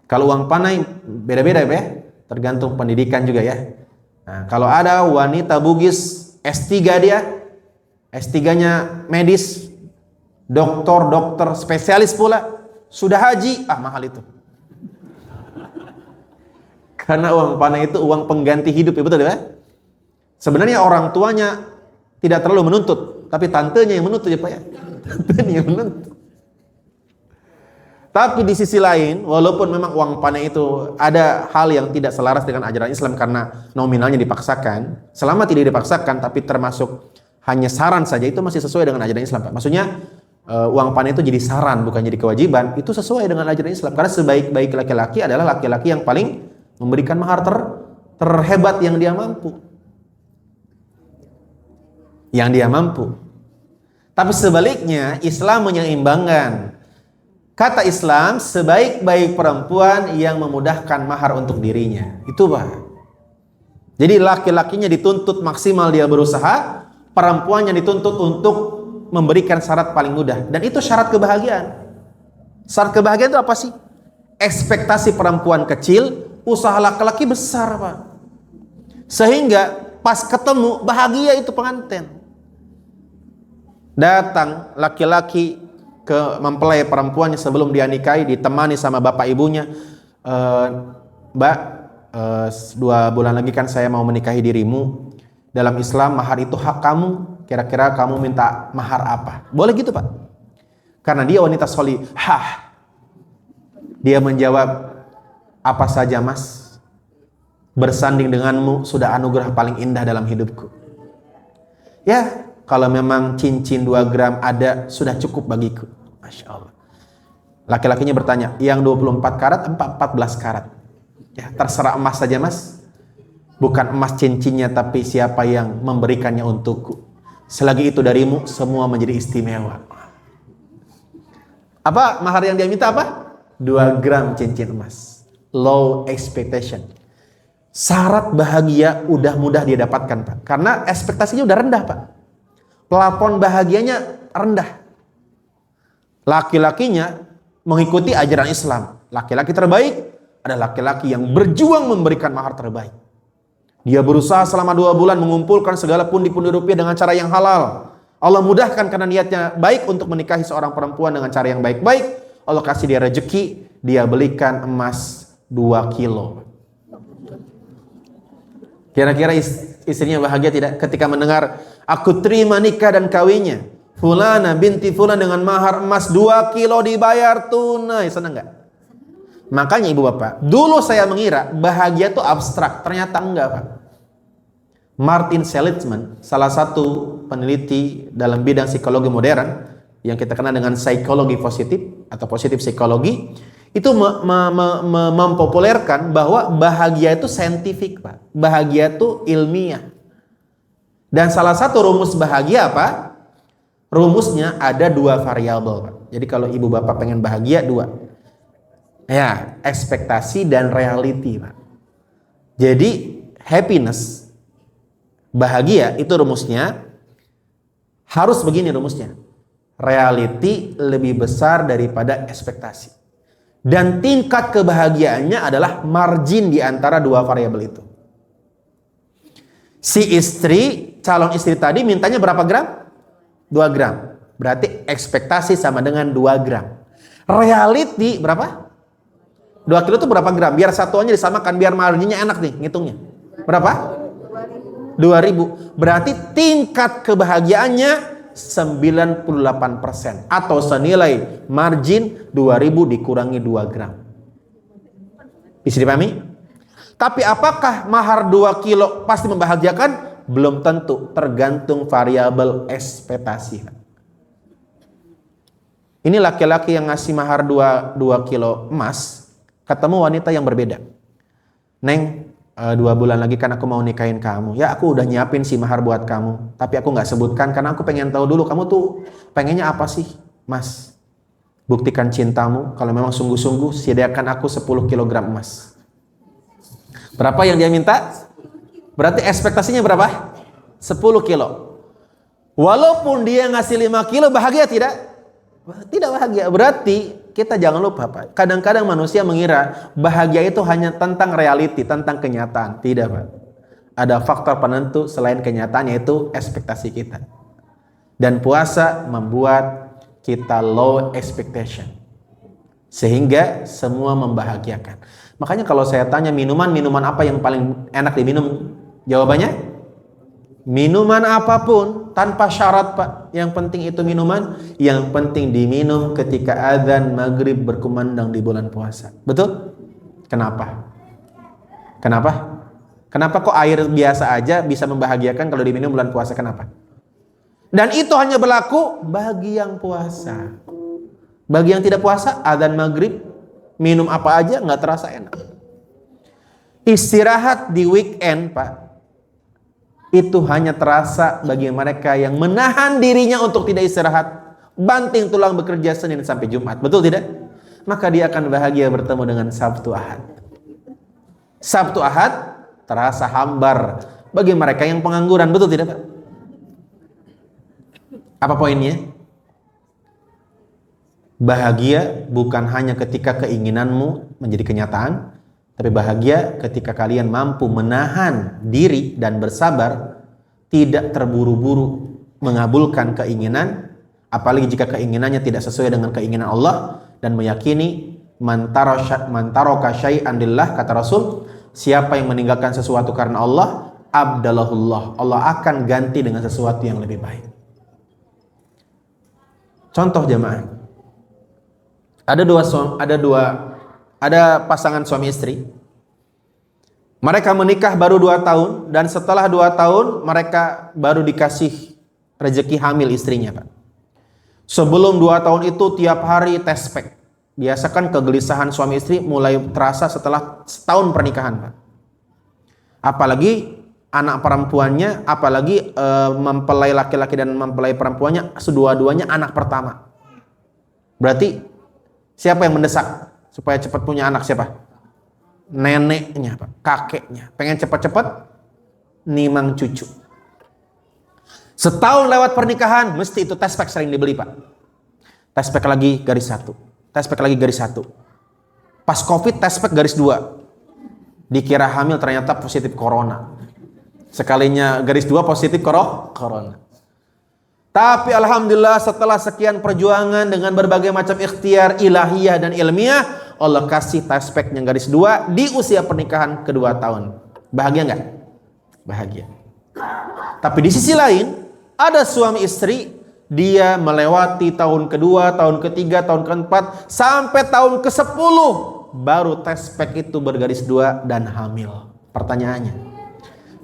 Kalau uang panai beda-beda ya, tergantung pendidikan juga ya. Nah, kalau ada wanita Bugis S3 dia, S3-nya medis, dokter spesialis pula, sudah haji, mahal itu. Karena uang panai itu uang pengganti hidup, ya betul ya? Sebenarnya orang tuanya tidak terlalu menuntut, tapi tantenya yang menuntut ya Pak ya. Tantenya yang menuntut. Tapi di sisi lain, walaupun memang uang panai itu ada hal yang tidak selaras dengan ajaran Islam karena nominalnya dipaksakan, selama tidak dipaksakan tapi termasuk hanya saran saja, itu masih sesuai dengan ajaran Islam, Pak. Maksudnya uang panai itu jadi saran, bukan jadi kewajiban. Itu sesuai dengan ajaran Islam. Karena sebaik-baik laki-laki adalah laki-laki yang paling memberikan mahar terhebat yang dia mampu. Yang dia mampu. Tapi sebaliknya, Islam menyeimbangkan. Kata Islam, sebaik-baik perempuan yang memudahkan mahar untuk dirinya. Itu, Pak. Jadi laki-lakinya dituntut maksimal dia berusaha, perempuannya dituntut untuk memberikan syarat paling mudah. Dan itu syarat kebahagiaan. Syarat kebahagiaan itu apa sih? Ekspektasi perempuan kecil, usaha laki-laki besar, Pak. Sehingga pas ketemu, bahagia itu pengantin. Datang laki-laki ke mempelai perempuannya sebelum dia nikahi, ditemani sama bapak ibunya. Mbak, 2 bulan lagi kan saya mau menikahi dirimu. Dalam Islam mahar itu hak kamu. Kira-kira kamu minta mahar apa? Boleh gitu, Pak. Karena dia wanita sholihah. Dia menjawab, apa saja mas, bersanding denganmu sudah anugerah paling indah dalam hidupku. Ya, kalau memang cincin 2 gram ada, sudah cukup bagiku. Masya Allah. Laki-lakinya bertanya, yang 24 karat, 14 karat. Ya, terserah emas saja mas. Bukan emas cincinnya, tapi siapa yang memberikannya untukku. Selagi itu darimu, semua menjadi istimewa. Apa mahar yang dia minta apa? 2 gram cincin emas. Low expectation. Syarat bahagia udah mudah dia dapatkan, Pak. Karena ekspektasinya udah rendah, Pak. Plafon bahagianya rendah. Laki-lakinya mengikuti ajaran Islam. Laki-laki terbaik adalah laki-laki yang berjuang memberikan mahar terbaik. Dia berusaha selama 2 bulan mengumpulkan segala pundi-pundi rupiah dengan cara yang halal. Allah mudahkan karena niatnya baik untuk menikahi seorang perempuan dengan cara yang baik-baik. Allah kasih dia rezeki, dia belikan emas 2 kilo. Kira-kira istrinya bahagia tidak ketika mendengar, aku terima nikah dan kawinnya Fulana binti Fulan dengan mahar emas 2 kilo dibayar tunai. Senang gak? Makanya ibu bapak, dulu saya mengira bahagia itu abstrak, ternyata enggak, Pak. Martin Seligman, salah satu peneliti dalam bidang psikologi modern yang kita kenal dengan psikologi positif atau positif psikologi, itu mempopulerkan bahwa bahagia itu saintifik, Pak. Bahagia itu ilmiah. Dan salah satu rumus bahagia apa? Rumusnya ada 2 variabel, Pak. Jadi kalau ibu bapak pengen bahagia 2. Ya, ekspektasi dan reality, Pak. Jadi happiness, bahagia itu rumusnya harus begini rumusnya. Reality lebih besar daripada ekspektasi. Dan tingkat kebahagiaannya adalah margin di antara 2 variabel itu. Si istri, calon istri tadi mintanya berapa gram? 2 gram. Berarti ekspektasi sama dengan 2 gram. Reality berapa? 2 kilo itu berapa gram? Biar satuannya disamakan, biar marginnya enak nih ngitungnya. Berapa? 2000. Berarti tingkat kebahagiaannya 98% atau senilai margin 2000 dikurangi 2 gram. Bisa dipahami? Tapi apakah mahar 2 kilo pasti membahagiakan? Belum tentu, tergantung variabel ekspektasi. Ini laki-laki yang ngasih mahar 2 kilo emas ketemu wanita yang berbeda. Neng, 2 bulan lagi kan aku mau nikahin kamu. Ya aku udah nyiapin sih mahar buat kamu, tapi aku gak sebutkan karena aku pengen tahu dulu kamu tuh pengennya apa sih, Mas. Buktikan cintamu, kalau memang sungguh-sungguh sediakan aku 10 kilogram emas. Berapa yang dia minta? Berarti ekspektasinya berapa? 10 kilo. Walaupun dia ngasih 5 kilo, bahagia tidak? Tidak bahagia. Berarti kita jangan lupa, Pak. Kadang-kadang manusia mengira bahagia itu hanya tentang reality, tentang kenyataan. Tidak, Pak. Ada faktor penentu selain kenyataan, yaitu ekspektasi kita. Dan puasa membuat kita low expectation. Sehingga semua membahagiakan. Makanya kalau saya tanya minuman apa yang paling enak diminum? Jawabannya? Minuman apapun tanpa syarat, Pak. Yang penting itu minuman, yang penting diminum ketika adzan maghrib berkumandang di bulan puasa. Betul? Kenapa? Kenapa? Kenapa kok air biasa aja bisa membahagiakan kalau diminum bulan puasa? Kenapa? Dan itu hanya berlaku bagi yang puasa. Bagi yang tidak puasa, adzan maghrib, minum apa aja nggak terasa enak. Istirahat di weekend, Pak, itu hanya terasa bagi mereka yang menahan dirinya untuk tidak istirahat, banting tulang bekerja Senin sampai Jumat. Betul tidak? Maka dia akan bahagia bertemu dengan Sabtu Ahad. Sabtu Ahad terasa hambar bagi mereka yang pengangguran. Betul tidak, Pak? Apa poinnya? Bahagia bukan hanya ketika keinginanmu menjadi kenyataan, tapi bahagia ketika kalian mampu menahan diri dan bersabar, tidak terburu-buru mengabulkan keinginan, apalagi jika keinginannya tidak sesuai dengan keinginan Allah, dan meyakini man taraka syai'an lillah, kata Rasul, siapa yang meninggalkan sesuatu karena Allah, abdalahullah, Allah akan ganti dengan sesuatu yang lebih baik. Contoh jemaah, ada pasangan suami istri. Mereka menikah baru 2 tahun, dan setelah 2 tahun mereka baru dikasih rezeki hamil istrinya, Pak. Sebelum 2 tahun itu tiap hari tes pack. Biasakan kegelisahan suami istri mulai terasa setelah setahun pernikahan, Pak. Apalagi anak perempuannya, apalagi mempelai laki-laki dan mempelai perempuannya, kedua-duanya anak pertama. Berarti siapa yang mendesak supaya cepat punya anak? Siapa? Neneknya, Pak, kakeknya. Pengen cepat-cepat nimang cucu. Setahun lewat pernikahan, mesti itu tes pack sering dibeli, Pak. Tes pack lagi garis 1, tes pack lagi garis 1. Pas Covid tes pack garis 2. Dikira hamil, ternyata positif corona. Sekalinya garis 2 positif corona. Tapi alhamdulillah setelah sekian perjuangan dengan berbagai macam ikhtiar ilahiyah dan ilmiah, Allah kasih tes pack yang garis 2 di usia pernikahan kedua tahun. Bahagia nggak? Bahagia. Tapi di sisi lain, ada suami istri, dia melewati tahun kedua, tahun ketiga, tahun keempat, sampai tahun ke-10 baru tes pack itu bergaris 2 dan hamil. Pertanyaannya,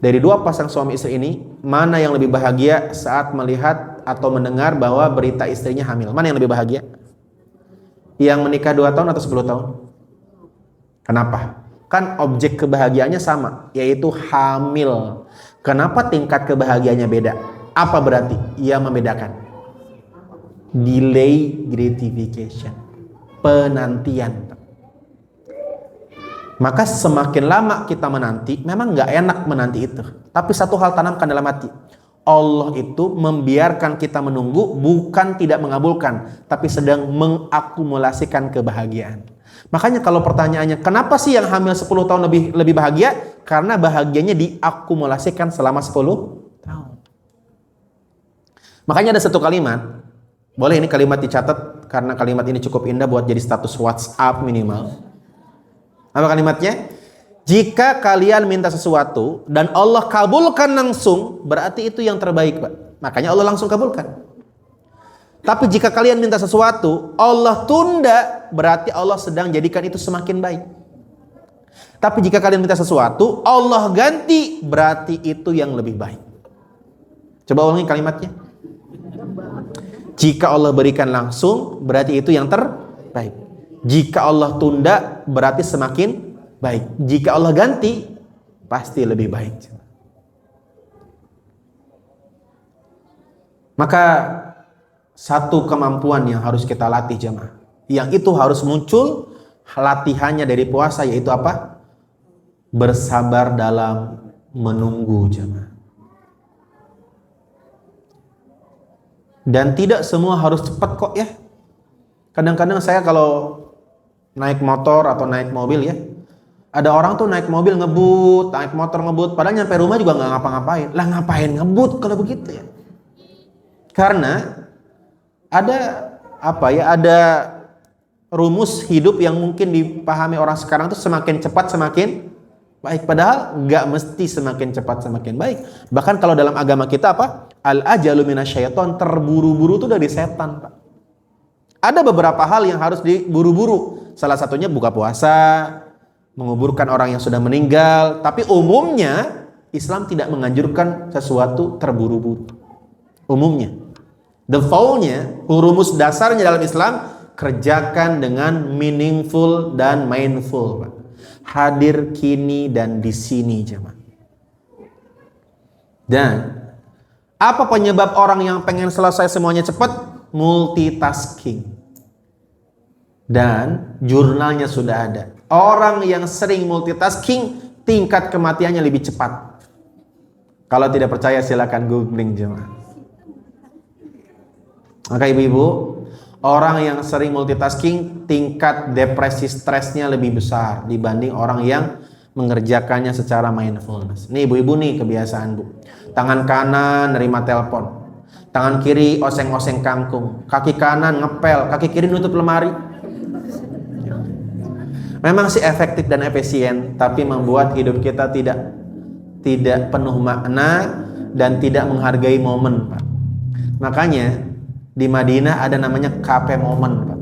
dari 2 pasang suami istri ini, mana yang lebih bahagia saat melihat atau mendengar bahwa berita istrinya hamil? Mana yang lebih bahagia? Yang menikah 2 tahun atau 10 tahun? Kenapa? Kan objek kebahagiaannya sama, yaitu hamil. Kenapa tingkat kebahagiaannya beda? Apa berarti? Ia membedakan. Delay gratification. Penantian. Maka semakin lama kita menanti, memang nggak enak menanti itu. Tapi satu hal tanamkan dalam hati. Allah itu membiarkan kita menunggu bukan tidak mengabulkan, tapi sedang mengakumulasikan kebahagiaan. Makanya kalau pertanyaannya, kenapa sih yang hamil 10 tahun lebih bahagia? Karena bahagianya diakumulasikan selama 10 tahun. Makanya ada satu kalimat, boleh ini kalimat dicatat karena kalimat ini cukup indah buat jadi status WhatsApp minimal. Apa kalimatnya? Jika kalian minta sesuatu dan Allah kabulkan langsung, berarti itu yang terbaik, Pak. Makanya Allah langsung kabulkan. Tapi jika kalian minta sesuatu, Allah tunda, berarti Allah sedang jadikan itu semakin baik. Tapi jika kalian minta sesuatu, Allah ganti, berarti itu yang lebih baik. Coba ulangi kalimatnya. Jika Allah berikan langsung, berarti itu yang terbaik. Jika Allah tunda, berarti semakin baik. Jika Allah ganti, pasti lebih baik. Maka satu kemampuan yang harus kita latih jemaah, yang itu harus muncul latihannya dari puasa, yaitu apa? Bersabar dalam menunggu jemaah. Dan tidak semua harus cepat kok ya. Kadang-kadang saya kalau naik motor atau naik mobil ya, ada orang tuh naik mobil ngebut, naik motor ngebut, padahal nyampe rumah juga nggak ngapa-ngapain. Lah ngapain ngebut kalau begitu ya? Karena ada rumus hidup yang mungkin dipahami orang sekarang tuh semakin cepat semakin baik. Padahal nggak mesti semakin cepat semakin baik. Bahkan kalau dalam agama kita apa? Al-ajalu minasyaiton, terburu-buru itu dari setan, Pak. Ada beberapa hal yang harus diburu-buru. Salah satunya buka puasa, menguburkan orang yang sudah meninggal. Tapi umumnya Islam tidak menganjurkan sesuatu terburu-buru. Umumnya. Defaultnya, rumus dasarnya dalam Islam, kerjakan dengan meaningful dan mindful, Pak. Hadir kini dan di sini, jemaah. Dan apa penyebab orang yang pengen selesai semuanya cepat? Multitasking. Dan jurnalnya sudah ada. Orang yang sering multitasking, tingkat kematiannya lebih cepat. Kalau tidak percaya silakan googling jemaah. Maka ibu-ibu, orang yang sering multitasking, tingkat depresi stresnya lebih besar dibanding orang yang mengerjakannya secara mindfulness. Nih ibu-ibu nih kebiasaan bu. Tangan kanan nerima telepon, tangan kiri oseng-oseng kangkung, kaki kanan ngepel, kaki kiri nutup lemari. Memang sih efektif dan efisien, tapi membuat hidup kita tidak penuh makna dan tidak menghargai momen, Pak. Makanya di Madinah ada namanya KP Momen, Pak.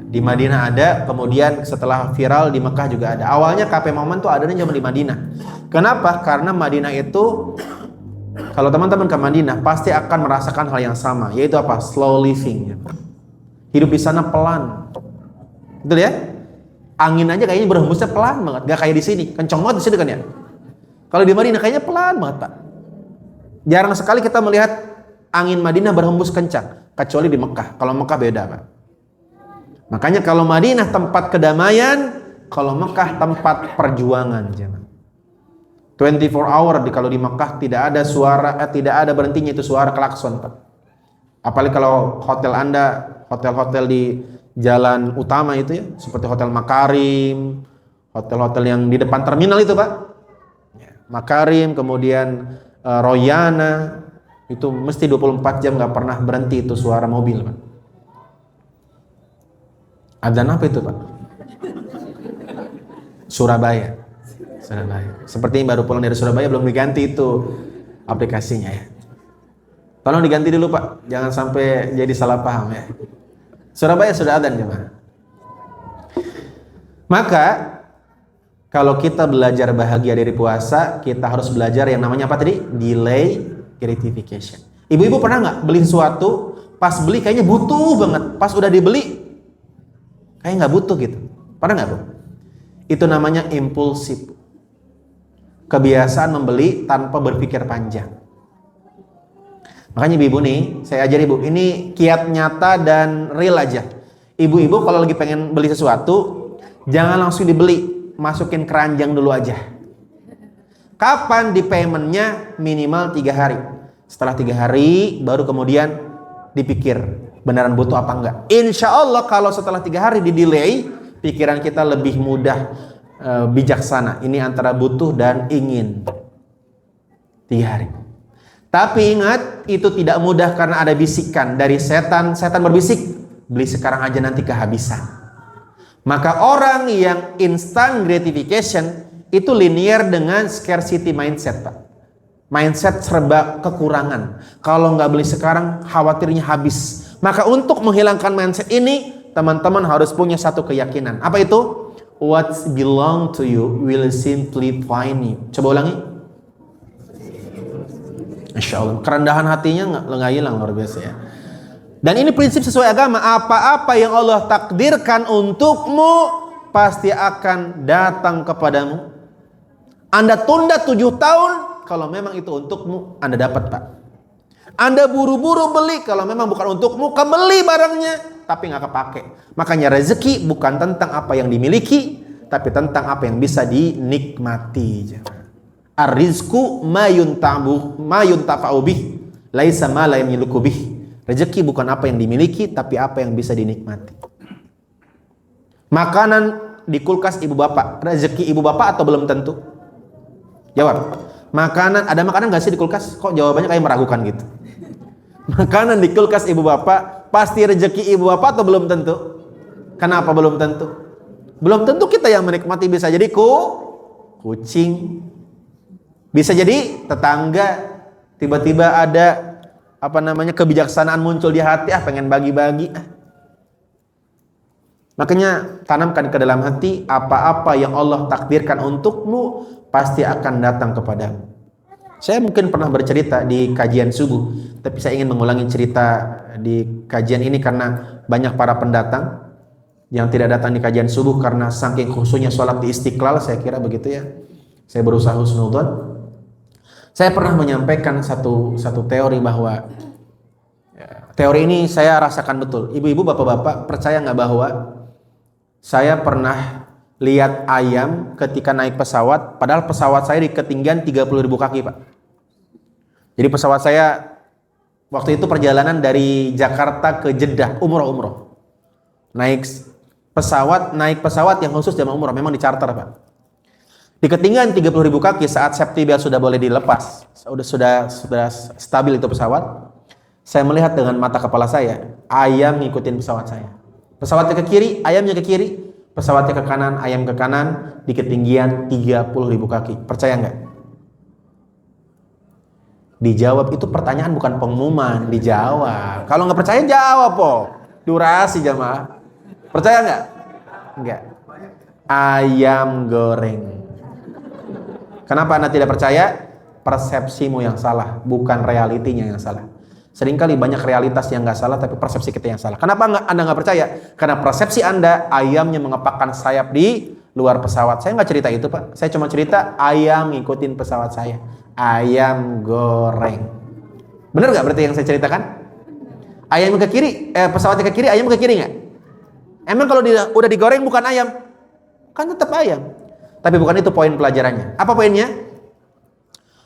Di Madinah ada, kemudian setelah viral di Mekah juga ada. Awalnya KP Momen tuh adanya cuma di Madinah. Kenapa? Karena Madinah itu, kalau teman-teman ke Madinah pasti akan merasakan hal yang sama, yaitu apa? Slow living. Hidup di sana pelan. Betul ya? Angin aja kayaknya berhembusnya pelan banget, gak kayak di sini. Kencang banget di sini kan ya? Kalau di Madinah kayaknya pelan banget, Pak. Jarang sekali kita melihat angin Madinah berhembus kencang, kecuali di Mekah. Kalau Mekah beda, Pak. Makanya kalau Madinah tempat kedamaian, kalau Mekah tempat perjuangan, jangan. 24 hour kalau di Mekah tidak ada suara, tidak ada berhentinya itu suara klakson, Pak. Apalagi kalau hotel Anda, hotel-hotel di jalan utama itu ya, seperti Hotel Makarim, hotel-hotel yang di depan terminal itu, Pak. Makarim, kemudian Royana, itu mesti 24 jam gak pernah berhenti itu suara mobil, Pak. Adzan apa itu, Pak? Surabaya. Seperti yang baru pulang dari Surabaya belum diganti itu aplikasinya ya. Tolong diganti dulu, Pak. Jangan sampai jadi salah paham ya. Surabaya sudah adzan jemaah. Maka kalau kita belajar bahagia dari puasa, kita harus belajar yang namanya apa tadi? Delay gratification. Ibu-ibu pernah nggak beli sesuatu, Pas beli kayaknya butuh banget, pas udah dibeli kayak nggak butuh gitu. Pernah nggak, Bu? Itu namanya impulsif. Kebiasaan membeli tanpa berpikir panjang. Makanya ibu nih, saya ajari Bu, ini kiat nyata dan real aja. Ibu-ibu kalau lagi pengen beli sesuatu, jangan langsung dibeli, masukin keranjang dulu aja. Kapan di paymentnya? Minimal 3 hari. Setelah 3 hari, baru kemudian dipikir beneran butuh apa enggak. Insya Allah kalau setelah 3 hari di delay, pikiran kita lebih mudah bijaksana. Ini antara butuh dan ingin. 3 hari. Tapi ingat, itu tidak mudah karena ada bisikan dari setan. Setan berbisik, beli sekarang aja nanti kehabisan. Maka orang yang instant gratification itu linear dengan scarcity mindset, Pak. Mindset serba kekurangan. Kalau nggak beli sekarang, khawatirnya habis. Maka untuk menghilangkan mindset ini, teman-teman harus punya satu keyakinan. Apa itu? What belong to you will simply find you. Coba ulangi. Masya Allah. Kerendahan hatinya nggak hilang, luar biasa ya. Dan ini prinsip sesuai agama. Apa-apa yang Allah takdirkan untukmu pasti akan datang kepadamu. Anda tunda 7 tahun, kalau memang itu untukmu, Anda dapat, Pak. Anda buru-buru beli, kalau memang bukan untukmu, kebeli barangnya, tapi nggak kepake. Makanya rezeki bukan tentang apa yang dimiliki, tapi tentang apa yang bisa dinikmati. Ar-rizqu ma yuntafa'u bih, laisa ma la yamliku bih. Rezeki bukan apa yang dimiliki, tapi apa yang bisa dinikmati. Makanan di kulkas ibu bapak, rezeki ibu bapak atau belum tentu? Jawab. Makanan, ada makanan nggak sih di kulkas? Kok jawabannya kayak meragukan gitu? Makanan di kulkas ibu bapak pasti rezeki ibu bapak atau belum tentu? Kenapa belum tentu? Belum tentu kita yang menikmati, bisa jadi kucing, bisa jadi tetangga, tiba-tiba ada kebijaksanaan muncul di hati, pengen bagi-bagi. Makanya tanamkan ke dalam hati, apa-apa yang Allah takdirkan untukmu pasti akan datang kepadamu. Saya mungkin pernah bercerita di kajian subuh, tapi saya ingin mengulangi cerita di kajian ini karena banyak para pendatang yang tidak datang di kajian subuh karena saking khusyuknya sholat di Istiqlal, saya kira begitu ya. Saya berusaha husnudzon. Saya pernah menyampaikan satu teori bahwa teori ini saya rasakan betul. Ibu-ibu, bapak-bapak, percaya nggak bahwa saya pernah lihat ayam ketika naik pesawat, padahal pesawat saya di ketinggian 30.000 kaki, Pak. Jadi pesawat saya waktu itu perjalanan dari Jakarta ke Jeddah, umroh. Naik pesawat yang khusus jamaah umroh, memang dicarter, Pak. Di ketinggian 30.000 kaki saat safety belt sudah boleh dilepas, sudah stabil itu pesawat. Saya melihat dengan mata kepala saya, ayam ngikutin pesawat saya. Pesawatnya ke kiri, ayamnya ke kiri. Pesawatnya ke kanan, ayam ke kanan, di ketinggian 30.000 kaki. Percaya nggak? Dijawab, itu pertanyaan bukan pengumuman, dijawab. Kalau nggak percaya jawab, po. Durasi jamaah. Percaya nggak? Nggak. Ayam goreng. Kenapa Anda tidak percaya? Persepsimu yang salah, bukan realitinya yang salah. Seringkali banyak realitas yang nggak salah, tapi persepsi kita yang salah. Kenapa Anda nggak percaya? Karena persepsi Anda, ayamnya mengepakkan sayap di luar pesawat. Saya nggak cerita itu, Pak. Saya cuma cerita ayam ngikutin pesawat saya. Ayam goreng. Bener nggak berarti yang saya ceritakan? Ayam ke kiri, pesawatnya ke kiri, ayam ke kiri nggak? Emang kalau udah digoreng bukan ayam? Kan tetap ayam. Tapi bukan itu poin pelajarannya. Apa poinnya?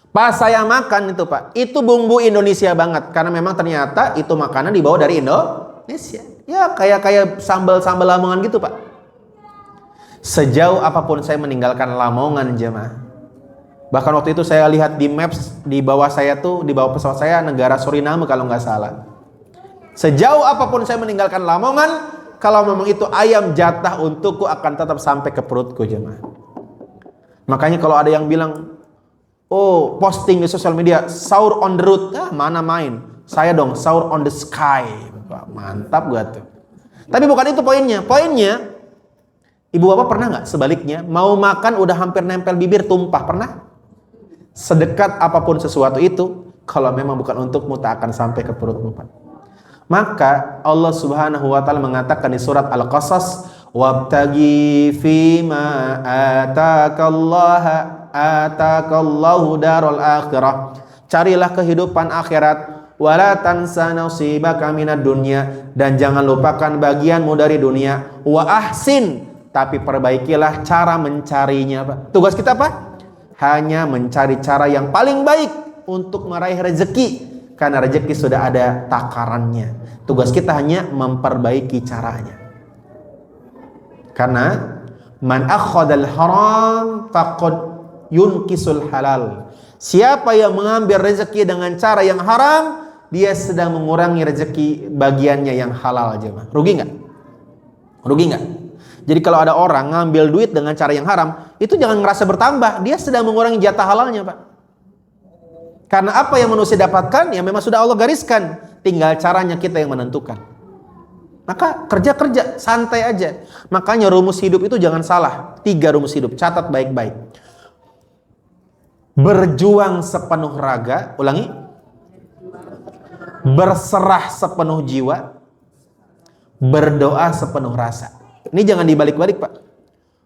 Pas saya makan itu, Pak, itu bumbu Indonesia banget. Karena memang ternyata itu makanan dibawa dari Indonesia. Ya kayak sambal-sambal Lamongan gitu, Pak. Sejauh apapun saya meninggalkan Lamongan, jemaah. Bahkan waktu itu saya lihat di maps, di bawah pesawat saya negara Suriname kalau nggak salah. Sejauh apapun saya meninggalkan Lamongan, kalau memang itu ayam jatah untukku akan tetap sampai ke perutku, jemaah. Makanya kalau ada yang bilang, oh, posting di sosial media, sahur on the road, mana main? Saya dong, sahur on the sky. Mantap gak tuh? Tapi bukan itu poinnya. Poinnya, ibu bapak pernah nggak sebaliknya, mau makan udah hampir nempel bibir, tumpah, pernah? Sedekat apapun sesuatu itu, kalau memang bukan untukmu, tak akan sampai ke perutmu, Pak. Maka Allah Subhanahu wa taala mengatakan di surat Al-Qasas, wabtagi fima atakallahu darul akhirah. Carilah kehidupan akhirat, wala tansa nasibaka minad dunya, dan jangan lupakan bagianmu dari dunia. Wa ahsin, tapi perbaikilah cara mencarinya, Pak. Tugas kita apa? Hanya mencari cara yang paling baik untuk meraih rezeki. Karena rezeki sudah ada takarannya. Tugas kita hanya memperbaiki caranya. Karena man akhadal haram faqad yunkisul halal. Siapa yang mengambil rezeki dengan cara yang haram, dia sedang mengurangi rezeki bagiannya yang halal aja, Pak. Rugi nggak? Rugi nggak? Jadi kalau ada orang ngambil duit dengan cara yang haram, itu jangan ngerasa bertambah. Dia sedang mengurangi jatah halalnya, Pak. Karena apa yang manusia dapatkan, ya memang sudah Allah gariskan. Tinggal caranya kita yang menentukan. Maka kerja-kerja, santai aja. Makanya rumus hidup itu jangan salah. 3 rumus hidup, catat baik-baik. Berjuang sepenuh raga, ulangi. Berserah sepenuh jiwa. Berdoa sepenuh rasa. Ini jangan dibalik-balik, Pak.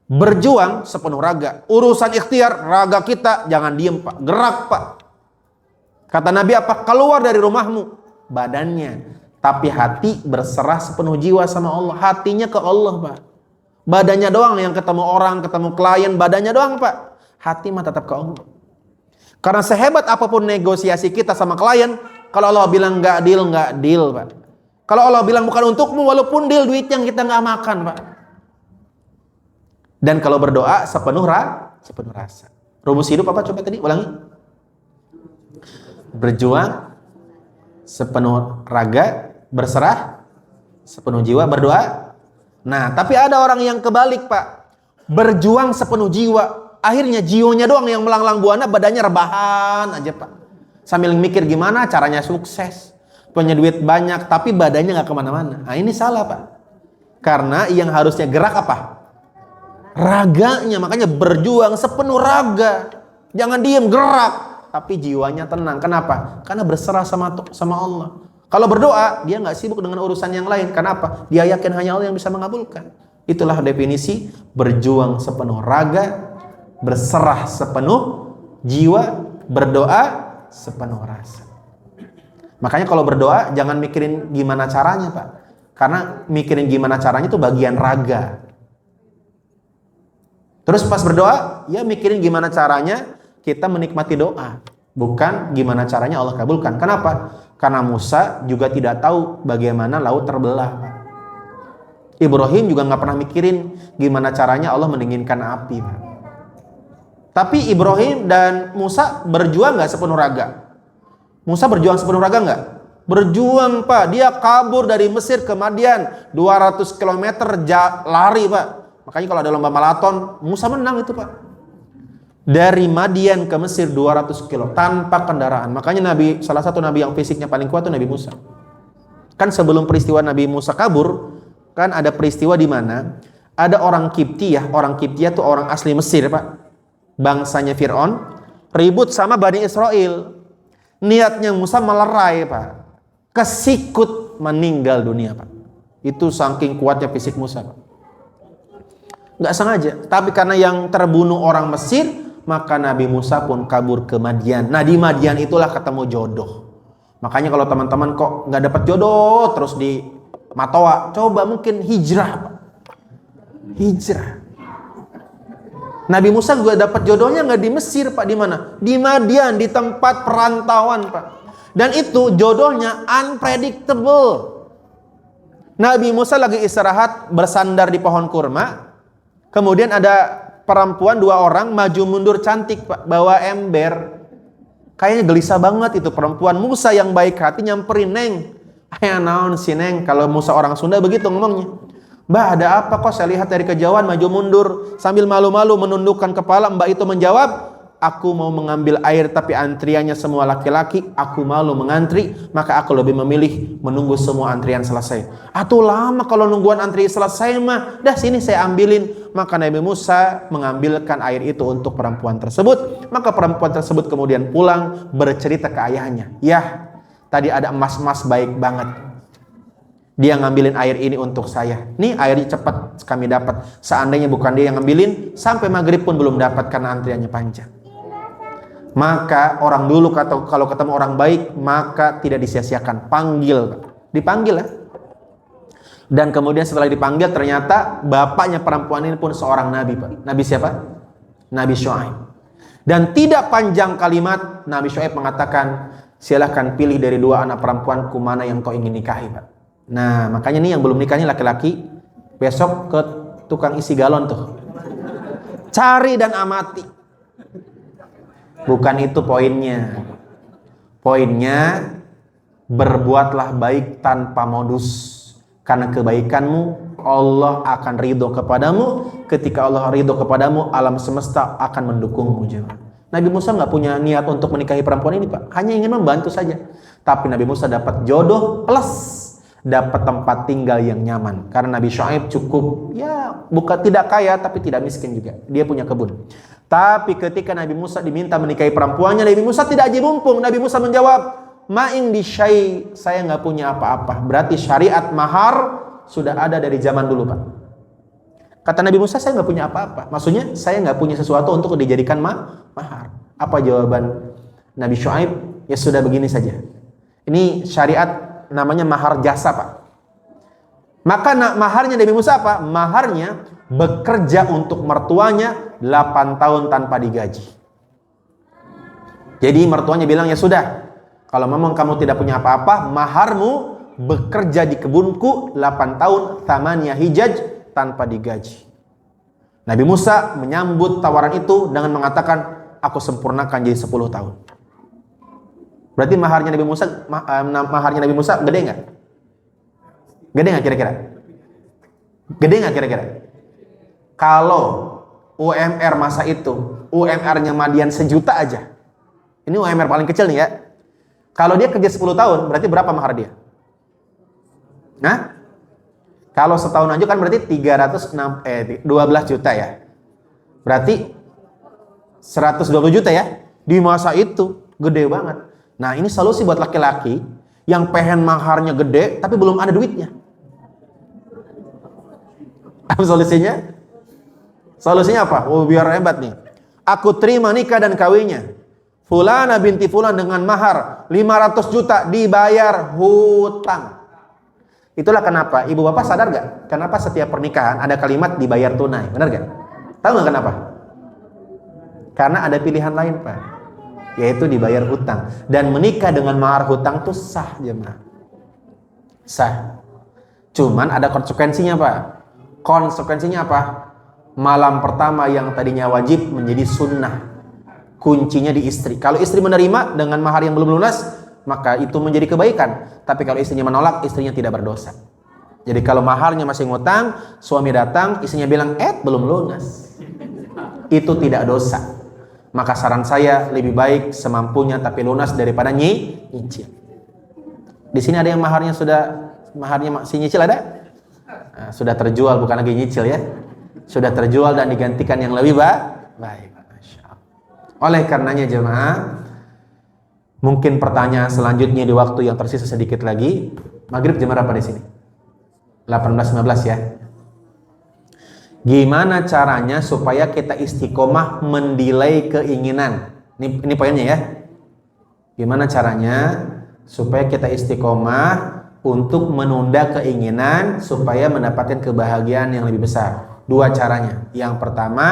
Berjuang sepenuh raga. Urusan ikhtiar, raga kita jangan diem, Pak. Gerak, Pak. Kata Nabi apa? Keluar dari rumahmu, badannya. Tapi hati berserah sepenuh jiwa sama Allah. Hatinya ke Allah, Pak. Badannya doang yang ketemu orang, ketemu klien, badannya doang, Pak. Hati mah tetap ke Allah. Karena sehebat apapun negosiasi kita sama klien, kalau Allah bilang nggak deal, Pak. Kalau Allah bilang bukan untukmu, walaupun deal duit yang kita nggak makan, Pak. Dan kalau berdoa sepenuh rasa. Rumus hidup apa? Coba tadi ulangi. Berjuang sepenuh raga, berserah sepenuh jiwa, berdoa. Nah, tapi ada orang yang kebalik, Pak. Berjuang sepenuh jiwa, akhirnya jiwanya doang yang melanglang buana, badannya rebahan aja, Pak. Sambil mikir gimana caranya sukses, punya duit banyak, tapi badannya nggak kemana-mana. Nah, ini salah, Pak. Karena yang harusnya gerak apa? Raganya. Makanya berjuang sepenuh raga. Jangan diem, gerak. Tapi jiwanya tenang. Kenapa? Karena berserah sama Allah. Kalau berdoa, dia nggak sibuk dengan urusan yang lain. Kenapa? Dia yakin hanya Allah yang bisa mengabulkan. Itulah definisi berjuang sepenuh raga, berserah sepenuh jiwa, berdoa sepenuh rasa. Makanya kalau berdoa jangan mikirin gimana caranya, Pak. Karena mikirin gimana caranya itu bagian raga. Terus pas berdoa, ya mikirin gimana caranya kita menikmati doa, bukan gimana caranya Allah kabulkan. Kenapa? Karena Musa juga tidak tahu bagaimana laut terbelah. Ibrahim juga nggak pernah mikirin gimana caranya Allah mendinginkan api. Tapi Ibrahim dan Musa berjuang nggak sepenuh raga? Musa berjuang sepenuh raga nggak? Berjuang, Pak. Dia kabur dari Mesir ke Madian 200 km lari, Pak. Makanya kalau ada lomba maraton, Musa menang itu, Pak. Dari Madian ke Mesir 200 kilo tanpa kendaraan. Makanya salah satu nabi yang fisiknya paling kuat itu Nabi Musa. Kan sebelum peristiwa Nabi Musa kabur, kan ada peristiwa di mana ada orang Kiptiyah. Orang Kiptiyah itu orang asli Mesir, Pak. Bangsanya Fir'aun ribut sama Bani Israel. Niatnya Musa melerai, Pak. Kesikut meninggal dunia, Pak. Itu saking kuatnya fisik Musa, Pak. Nggak sengaja. Tapi karena yang terbunuh orang Mesir, maka Nabi Musa pun kabur ke Madian. Nah, di Madian itulah ketemu jodoh. Makanya kalau teman-teman kok nggak dapat jodoh terus di Matoa, coba mungkin hijrah, Pak. Hijrah. Nabi Musa juga dapat jodohnya nggak di Mesir, Pak. Di mana? Di Madian, di tempat perantauan, Pak. Dan itu jodohnya unpredictable. Nabi Musa lagi istirahat bersandar di pohon kurma. Kemudian ada perempuan 2 orang maju mundur cantik, Pak, bawa ember. Kayaknya gelisah banget itu perempuan. Musa yang baik hati nyamperin, "Neng, aya naon si Neng?" Kalau Musa orang Sunda begitu ngomongnya. "Mbak, ada apa kok saya lihat dari kejauhan maju mundur?" Sambil malu-malu menundukkan kepala, Mbak itu menjawab, "Aku mau mengambil air tapi antriannya semua laki-laki, aku malu mengantri, maka aku lebih memilih menunggu semua antrian selesai." "Atuh lama kalau nungguan antri selesai mah, dah sini saya ambilin." Maka Nabi Musa mengambilkan air itu untuk perempuan tersebut. Maka perempuan tersebut kemudian pulang bercerita ke ayahnya, "Yah, tadi ada emas-emas baik banget. Dia ngambilin air ini untuk saya. Nih airnya cepat kami dapat. Seandainya bukan dia yang ngambilin, sampai maghrib pun belum dapat karena antriannya panjang. Maka orang dulu kalau ketemu orang baik, maka tidak disia-siakan. Panggil, dipanggil ya. Dan kemudian setelah dipanggil, ternyata bapaknya perempuan ini pun seorang nabi, Pak. Nabi siapa? Nabi Syuaib. Dan tidak panjang kalimat, Nabi Syuaib mengatakan, silahkan pilih dari dua anak perempuanku mana yang kau ingin nikahi, Pak. Nah, makanya nih yang belum nikahnya laki-laki, besok ke tukang isi galon tuh. Cari dan amati. Bukan itu poinnya. Poinnya, berbuatlah baik tanpa modus. Karena kebaikanmu, Allah akan ridho kepadamu. Ketika Allah ridho kepadamu, alam semesta akan mendukungmu. Nabi Musa nggak punya niat untuk menikahi perempuan ini, Pak. Hanya ingin membantu saja. Tapi Nabi Musa dapat jodoh plus dapat tempat tinggal yang nyaman. Karena Nabi Syuaib cukup, ya bukan tidak kaya tapi tidak miskin juga. Dia punya kebun. Tapi ketika Nabi Musa diminta menikahi perempuannya, Nabi Musa tidak aja mumpung. Nabi Musa menjawab, ma'ing di syai, saya nggak punya apa-apa. Berarti syariat mahar sudah ada dari zaman dulu, Pak. Kata Nabi Musa, saya nggak punya apa-apa. Maksudnya saya nggak punya sesuatu untuk dijadikan mahar. Apa jawaban Nabi Syuaib? Ya sudah begini saja. Ini syariat namanya mahar jasa, Pak. Maka maharnya Nabi Musa apa? Maharnya bekerja untuk mertuanya 8 tahun tanpa digaji. Jadi mertuanya bilang, ya sudah, kalau memang kamu tidak punya apa-apa, maharmu bekerja di kebunku 8 tahun thamaniyah hijaj tanpa digaji. Nabi Musa menyambut tawaran itu dengan mengatakan, aku sempurnakan jadi 10 tahun. Berarti maharnya Nabi Musa gede nggak? Gede nggak kira-kira? Gede nggak kira-kira? Kalau UMR masa itu, UMR-nya Madian 1 juta aja. Ini UMR paling kecil nih ya. Kalau dia kerja 10 tahun, berarti berapa mahar dia? Nah, kalau setahun aja kan berarti 12 juta ya. Berarti 120 juta ya. Di masa itu gede banget. Nah, ini solusi buat laki-laki yang pengen maharnya gede tapi belum ada duitnya. Apa solusinya? Solusinya apa? Oh, biar hebat nih. Aku terima nikah dan kawinnya Fulana binti Fulan dengan mahar 500 juta dibayar hutang. Itulah kenapa ibu bapak sadar gak? Kenapa setiap pernikahan ada kalimat dibayar tunai? Benar gak? Tahu gak kenapa? Karena ada pilihan lain, Pak, yaitu dibayar hutang. Dan menikah dengan mahar hutang itu sah, jemaah. Sah. Cuman ada konsekuensinya, Pak. Konsekuensinya apa? Malam pertama yang tadinya wajib menjadi sunnah. Kuncinya di istri. Kalau istri menerima dengan mahar yang belum lunas, maka itu menjadi kebaikan. Tapi kalau istrinya menolak, istrinya tidak berdosa. Jadi kalau maharnya masih ngutang, suami datang, istrinya bilang, belum lunas, itu tidak dosa. Maka saran saya, lebih baik semampunya tapi lunas daripada nyicil. Di sini ada yang maharnya masih nyicil, ada? Nah, sudah terjual, bukan lagi nyicil ya. Sudah terjual dan digantikan yang lebih baik. Masya Allah. Oleh karenanya jemaah, mungkin pertanyaan selanjutnya di waktu yang tersisa sedikit lagi. Maghrib jam berapa di sini? 18.15 ya. Gimana caranya supaya kita istiqomah mendelay keinginan? Ini poinnya ya. Gimana caranya supaya kita istiqomah untuk menunda keinginan supaya mendapatkan kebahagiaan yang lebih besar? 2 caranya. Yang pertama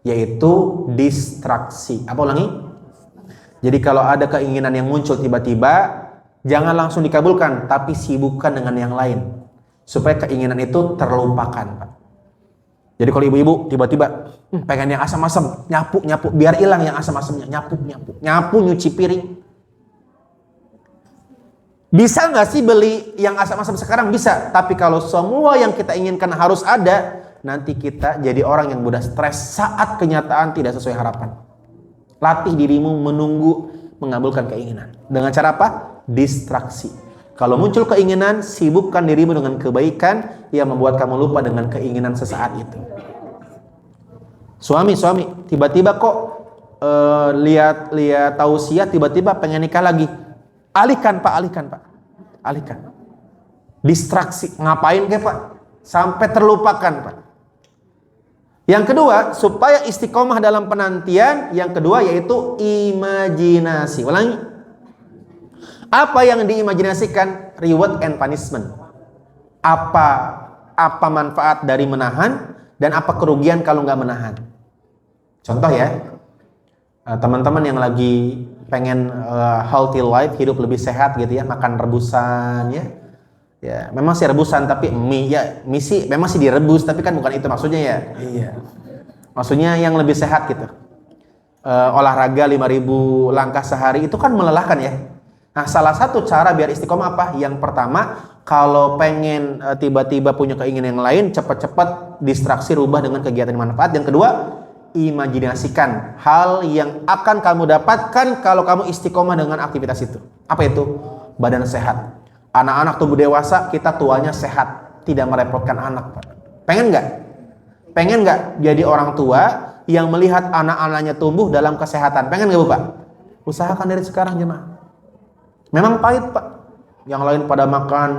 yaitu distraksi. Apa ulangi? Jadi kalau ada keinginan yang muncul tiba-tiba, jangan langsung dikabulkan, tapi sibukkan dengan yang lain supaya keinginan itu terlupakan, Pak. Jadi kalau ibu-ibu tiba-tiba pengen yang asam-asam, nyapu, biar hilang yang asam-asamnya, nyapu, nyuci piring. Bisa nggak sih beli yang asam-asam sekarang? Bisa. Tapi kalau semua yang kita inginkan harus ada, nanti kita jadi orang yang mudah stres saat kenyataan tidak sesuai harapan. Latih dirimu menunggu mengabulkan keinginan. Dengan cara apa? Distraksi. Kalau muncul keinginan, sibukkan dirimu dengan kebaikan yang membuat kamu lupa dengan keinginan sesaat itu. Suami, tiba-tiba kok lihat tausiah, tiba-tiba pengen nikah lagi. Alihkan. Distraksi, ngapain ke Pak? Sampai terlupakan Pak. Yang kedua, supaya istiqomah dalam penantian, yang kedua yaitu imajinasi. Ulangi. Apa yang diimajinasikan? Reward and punishment. Apa manfaat dari menahan dan apa kerugian kalau nggak menahan? Contoh ya, teman-teman yang lagi pengen healthy life, hidup lebih sehat gitu ya, makan rebusan ya. Ya, memang sih rebusan tapi mie sih memang sih direbus tapi kan bukan itu maksudnya ya. Iya. Maksudnya yang lebih sehat gitu. Olahraga 5.000 langkah sehari itu kan melelahkan ya. Nah, salah satu cara biar istiqomah apa? Yang pertama, kalau pengen tiba-tiba punya keinginan yang lain, cepat-cepat distraksi rubah dengan kegiatan yang manfaat. Yang kedua, imajinasikan hal yang akan kamu dapatkan kalau kamu istiqomah dengan aktivitas itu. Apa itu? Badan sehat. Anak-anak tumbuh dewasa, kita tuanya sehat, tidak merepotkan anak. Pengen nggak? Pengen nggak jadi orang tua yang melihat anak-anaknya tumbuh dalam kesehatan? Pengen nggak Bu Pak? Usahakan dari sekarang jemaah. Memang pahit Pak. Yang lain pada makan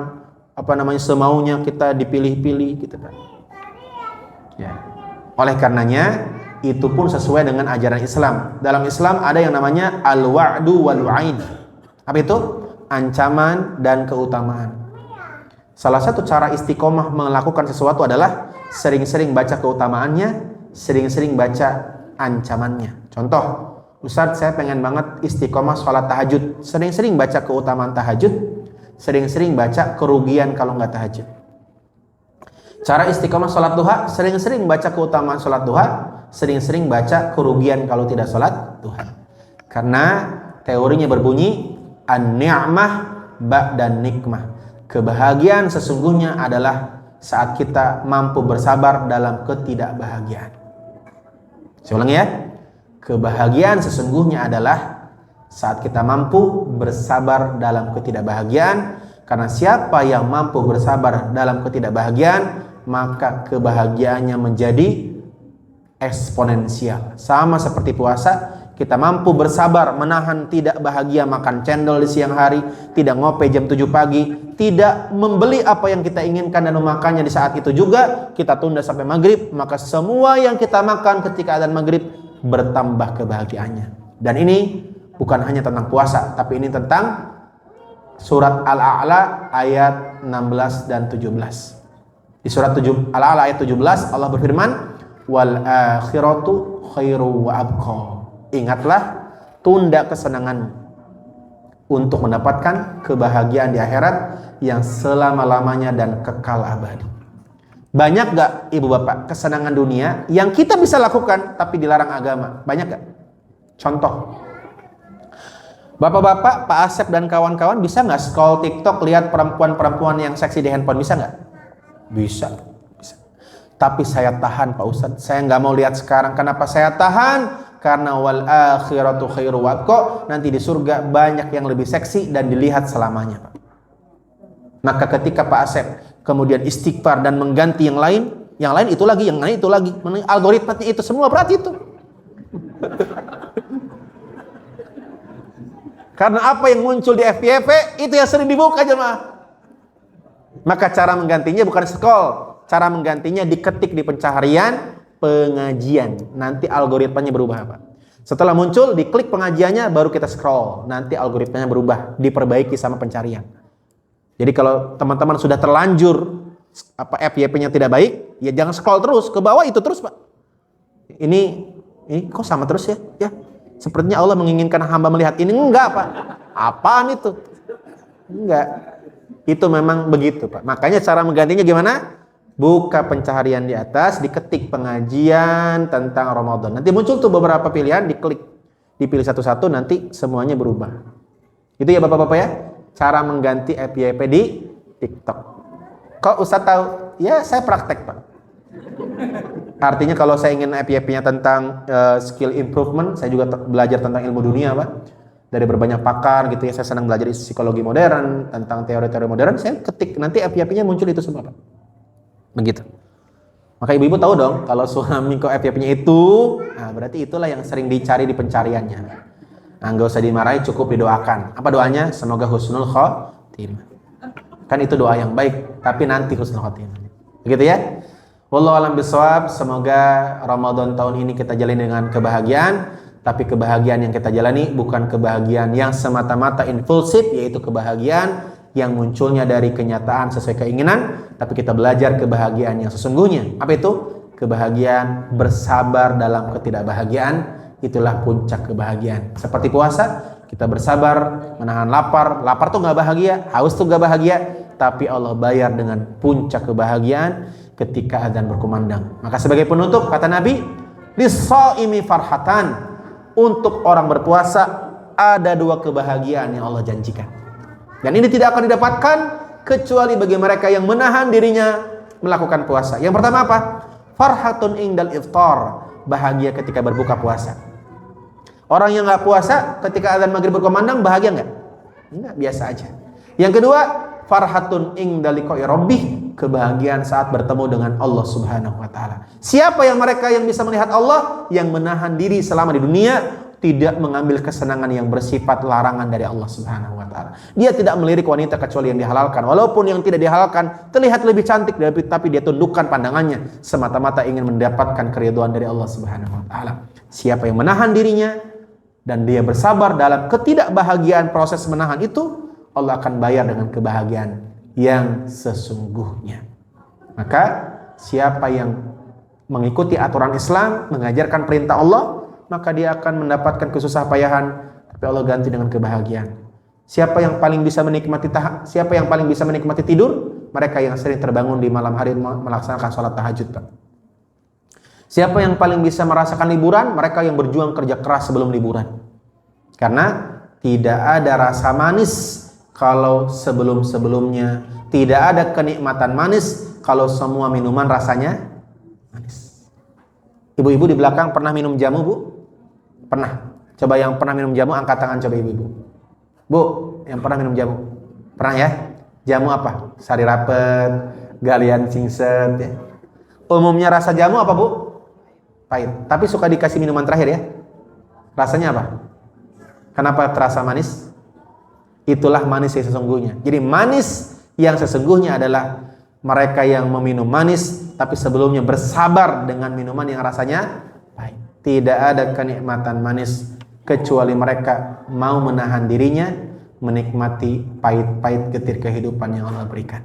semaunya, kita dipilih-pilih gitu kan. Ya. Oleh karenanya itu pun sesuai dengan ajaran Islam. Dalam Islam ada yang namanya al-wa'du wal-wa'id. Apa itu? Ancaman dan keutamaan. Salah satu cara istiqomah melakukan sesuatu adalah sering-sering baca keutamaannya, sering-sering baca ancamannya. Contoh, Ustadz saya pengen banget istiqomah sholat tahajud, sering-sering baca keutamaan tahajud, sering-sering baca kerugian kalau nggak tahajud. Cara istiqomah sholat duha, sering-sering baca keutamaan sholat duha, sering-sering baca kerugian kalau tidak sholat duha. Karena teorinya berbunyi an-ni'mah ba'dan nikmah. Kebahagiaan sesungguhnya adalah saat kita mampu bersabar dalam ketidakbahagiaan. Saya ulangi ya. Kebahagiaan sesungguhnya adalah saat kita mampu bersabar dalam ketidakbahagiaan. Karena siapa yang mampu bersabar dalam ketidakbahagiaan, maka kebahagiaannya menjadi eksponensial. Sama seperti puasa, kita mampu bersabar menahan tidak bahagia makan cendol di siang hari, tidak ngope jam 7 pagi, tidak membeli apa yang kita inginkan dan memakannya di saat itu juga, kita tunda sampai maghrib, maka semua yang kita makan ketika adzan maghrib bertambah kebahagiaannya. Dan ini bukan hanya tentang puasa, tapi ini tentang surat Al-A'la ayat 16 dan 17. Di surat Al-A'la ayat 17 Allah berfirman, wal akhiratu khairu wa abqa. Ingatlah, tunda kesenanganmu untuk mendapatkan kebahagiaan di akhirat yang selama-lamanya dan kekal abadi. Banyak gak ibu bapak kesenangan dunia yang kita bisa lakukan tapi dilarang agama? Banyak gak? Contoh, bapak-bapak, Pak Asep dan kawan-kawan bisa gak scroll TikTok lihat perempuan-perempuan yang seksi di handphone? Bisa gak? Bisa. Tapi saya tahan Pak Ustadz, saya gak mau lihat sekarang. Kenapa saya tahan? Karena wal akhiratu khairu wa abqa, nanti di surga banyak yang lebih seksi dan dilihat selamanya Pak. Maka ketika Pak Asep kemudian istighfar dan mengganti yang lain itu lagi, yang lain itu lagi, algoritmanya itu semua berarti itu. Karena apa yang muncul di FYP itu yang sering dibuka jemaah. Maka cara menggantinya bukan scroll, cara menggantinya diketik di pencaharian pengajian, nanti algoritmanya berubah Pak. Setelah muncul, diklik pengajiannya, baru kita scroll, nanti algoritmanya berubah, diperbaiki sama pencarian. Jadi kalau teman-teman sudah terlanjur FYP-nya tidak baik, ya jangan scroll terus ke bawah itu terus Pak. Ini kok sama terus ya? Ya, sepertinya Allah menginginkan hamba melihat ini. Enggak Pak. Apaan itu? Enggak. Itu memang begitu Pak. Makanya cara menggantinya gimana? Buka pencaharian di atas, diketik pengajian tentang Ramadan. Nanti muncul tuh beberapa pilihan, diklik, dipilih satu-satu, nanti semuanya berubah. Itu ya bapak-bapak ya, cara mengganti FYP di TikTok. Kok Ustadz tahu? Ya saya praktek Pak. Artinya kalau saya ingin FYP-nya tentang skill improvement, saya juga belajar tentang ilmu dunia Pak. Dari berbanyak pakar gitu ya, saya senang belajar psikologi modern, tentang teori-teori modern, saya ketik, nanti FYP-nya muncul itu semua Pak. Begitu. Maka ibu-ibu tahu dong kalau suami kok FYP-nya itu, nah berarti itulah yang sering dicari di pencariannya. Nah, nggak usah dimarahi, cukup didoakan. Apa doanya? Semoga husnul khotimah. Kan itu doa yang baik, tapi nanti husnul khotimah. Begitu ya? Wallahu a'lam bishawab. Semoga Ramadan tahun ini kita jalani dengan kebahagiaan, tapi kebahagiaan yang kita jalani bukan kebahagiaan yang semata-mata impulsif, yaitu kebahagiaan yang munculnya dari kenyataan sesuai keinginan, tapi kita belajar kebahagiaan yang sesungguhnya. Apa itu? Kebahagiaan bersabar dalam ketidakbahagiaan. Itulah puncak kebahagiaan. Seperti puasa, kita bersabar menahan lapar. Lapar tuh gak bahagia, haus tuh gak bahagia, tapi Allah bayar dengan puncak kebahagiaan ketika adzan berkumandang. Maka sebagai penutup kata Nabi, lis-shaimi farhatan, untuk orang berpuasa ada 2 kebahagiaan yang Allah janjikan. Dan ini tidak akan didapatkan kecuali bagi mereka yang menahan dirinya melakukan puasa. Yang pertama apa? Farhatun indal iftar, bahagia ketika berbuka puasa. Orang yang nggak puasa ketika adzan maghrib berkumandang bahagia nggak? Enggak, biasa aja. Yang kedua, farhatun indal liqa'i rabbih, kebahagiaan saat bertemu dengan Allah Subhanahu wa taala. Siapa yang mereka yang bisa melihat Allah? Yang menahan diri selama di dunia, tidak mengambil kesenangan yang bersifat larangan dari Allah Subhanahu wa taala. Dia tidak melirik wanita kecuali yang dihalalkan. Walaupun yang tidak dihalalkan terlihat lebih cantik, tapi dia tundukkan pandangannya semata-mata ingin mendapatkan keridhaan dari Allah Subhanahu wa taala. Siapa yang menahan dirinya dan dia bersabar dalam ketidakbahagiaan proses menahan itu, Allah akan bayar dengan kebahagiaan yang sesungguhnya. Maka siapa yang mengikuti aturan Islam, mengajarkan perintah Allah, maka dia akan mendapatkan kesusah payahan, tapi Allah ganti dengan kebahagiaan. Siapa yang paling bisa menikmati tidur? Mereka yang sering terbangun di malam hari melaksanakan sholat tahajud, Pak. Siapa yang paling bisa merasakan liburan? Mereka yang berjuang kerja keras sebelum liburan. Karena tidak ada rasa manis kalau sebelum-sebelumnya, tidak ada kenikmatan manis kalau semua minuman rasanya manis. Ibu-ibu di belakang pernah minum jamu, Bu? Pernah. Coba yang pernah minum jamu angkat tangan, coba ibu-ibu. Bu, yang pernah minum jamu? Pernah ya? Jamu apa? Sari rapet, galian singset ya. Umumnya rasa jamu apa, Bu? Pahit. Tapi suka dikasih minuman terakhir ya. Rasanya apa? Kenapa terasa manis? Itulah manis yang sesungguhnya. Jadi manis yang sesungguhnya adalah mereka yang meminum manis, tapi sebelumnya bersabar dengan minuman yang rasanya pahit. Tidak ada kenikmatan manis kecuali mereka mau menahan dirinya menikmati pahit-pahit getir kehidupan yang Allah berikan.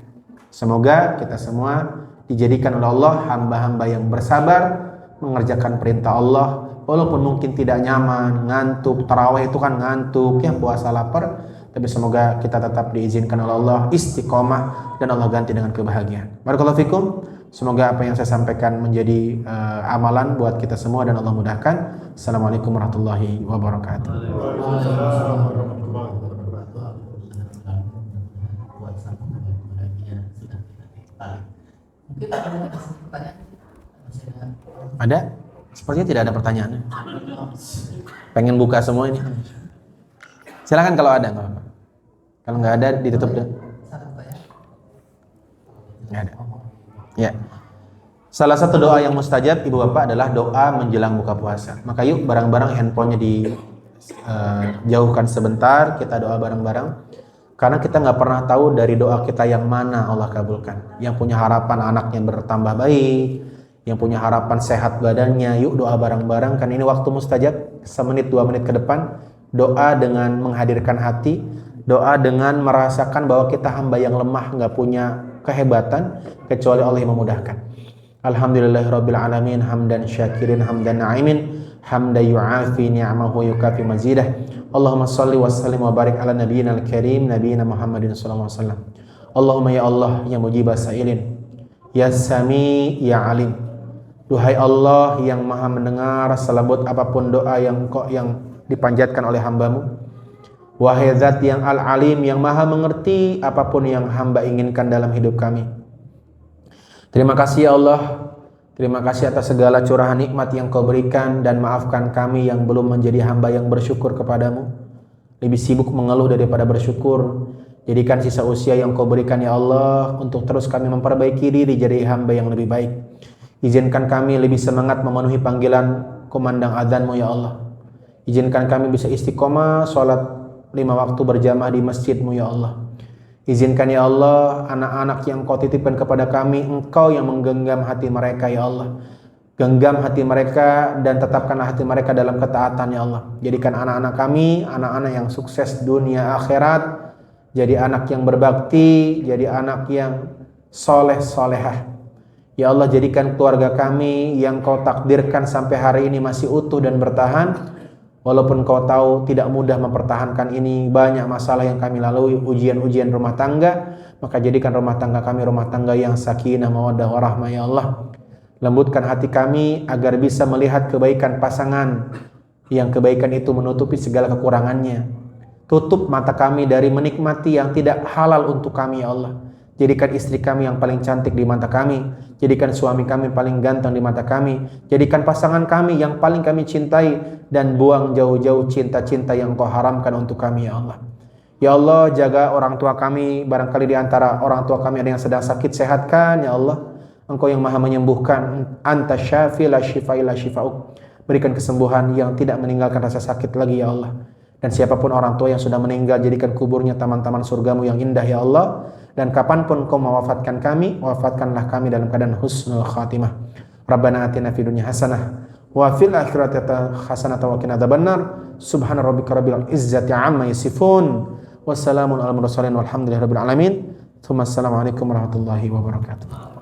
Semoga kita semua dijadikan oleh Allah hamba-hamba yang bersabar mengerjakan perintah Allah, walaupun mungkin tidak nyaman, ngantuk. Tarawih itu kan ngantuk ya, puasa lapar, tapi semoga kita tetap diizinkan oleh Allah istiqomah dan Allah ganti dengan kebahagiaan. Barakallahu fikum. Semoga apa yang saya sampaikan menjadi amalan buat kita semua dan Allah mudahkan. Assalamualaikum warahmatullahi wabarakatuh. Mungkin ada pertanyaan? Ada? Sepertinya tidak ada pertanyaan. Pengen buka semua ini. Silakan kalau ada, nggak apa-apa. Kalau nggak ada ditutup deh. Nggak ada. Ya. Salah satu doa yang mustajab ibu bapak adalah doa menjelang buka puasa. Maka yuk bareng-bareng handphonenya dijauhkan sebentar, kita doa bareng-bareng. Karena kita nggak pernah tahu dari doa kita yang mana Allah kabulkan. Yang punya harapan anaknya bertambah baik, yang punya harapan sehat badannya, yuk doa bareng-bareng. Kan ini waktu mustajab, semenit 2 menit ke depan, doa dengan menghadirkan hati, doa dengan merasakan bahwa kita hamba yang lemah, nggak punya kehebatan, kecuali Allah yang memudahkan. Alhamdulillahirabbil alamin, hamdan syakirin, hamdan na'imin, hamdan yu'afi ni'amahu yukafi mazidah. Allahumma salli wa sallim wa barik ala nabiyyina al-karim, nabiyyina Muhammadin sallallahu alaihi wasallam. Allahumma ya Allah ya mujibas sa'ilin, ya sami ya alim. Duhai Allah yang maha mendengar selembut apapun doa yang dipanjatkan oleh hambamu. Wahai zat yang al-alim, yang maha mengerti apapun yang hamba inginkan dalam hidup kami. Terima kasih ya Allah. Terima kasih atas segala curahan nikmat yang kau berikan, dan maafkan kami yang belum menjadi hamba yang bersyukur kepadamu. Lebih sibuk mengeluh daripada bersyukur. Jadikan sisa usia yang kau berikan ya Allah untuk terus kami memperbaiki diri jadi hamba yang lebih baik. Izinkan kami lebih semangat memenuhi panggilan kumandang adzan-Mu ya Allah. Izinkan kami bisa istiqomah sholat 5 waktu berjamaah di masjid-Mu ya Allah. Izinkan ya Allah, anak-anak yang Kau titipkan kepada kami, Engkau yang menggenggam hati mereka ya Allah. Genggam hati mereka dan tetapkanlah hati mereka dalam ketaatan ya Allah. Jadikan anak-anak kami, anak-anak yang sukses dunia akhirat, jadi anak yang berbakti, jadi anak yang soleh solehah. Ya Allah, jadikan keluarga kami yang Kau takdirkan sampai hari ini masih utuh dan bertahan. Walaupun Kau tahu tidak mudah mempertahankan ini, banyak masalah yang kami lalui, ujian-ujian rumah tangga, maka jadikan rumah tangga kami rumah tangga yang sakinah, mawaddah, warahmah ya Allah. Lembutkan hati kami agar bisa melihat kebaikan pasangan, yang kebaikan itu menutupi segala kekurangannya. Tutup mata kami dari menikmati yang tidak halal untuk kami ya Allah. Jadikan istri kami yang paling cantik di mata kami, jadikan suami kami paling ganteng di mata kami, jadikan pasangan kami yang paling kami cintai, dan buang jauh-jauh cinta-cinta yang Kau haramkan untuk kami ya Allah. Ya Allah, jaga orang tua kami, barangkali di antara orang tua kami ada yang sedang sakit, sehatkan ya Allah. Engkau yang maha menyembuhkan, anta syafi la shifa illa shifa'uk. Berikan kesembuhan yang tidak meninggalkan rasa sakit lagi ya Allah. Dan siapapun orang tua yang sudah meninggal, jadikan kuburnya taman-taman surgamu yang indah ya Allah. Dan kapanpun Kau mewafatkan kami, wafatkanlah kami dalam keadaan husnul khatimah. Rabbana atina fid dunya hasanah wa fil akhirati hasanah wa qina adzabannar. Subhana rabbika rabbil izzati amma yasifun. Wassalamun alal mursalin walhamdulillahi rabbil alamin. Assalamualaikum warahmatullahi wabarakatuh.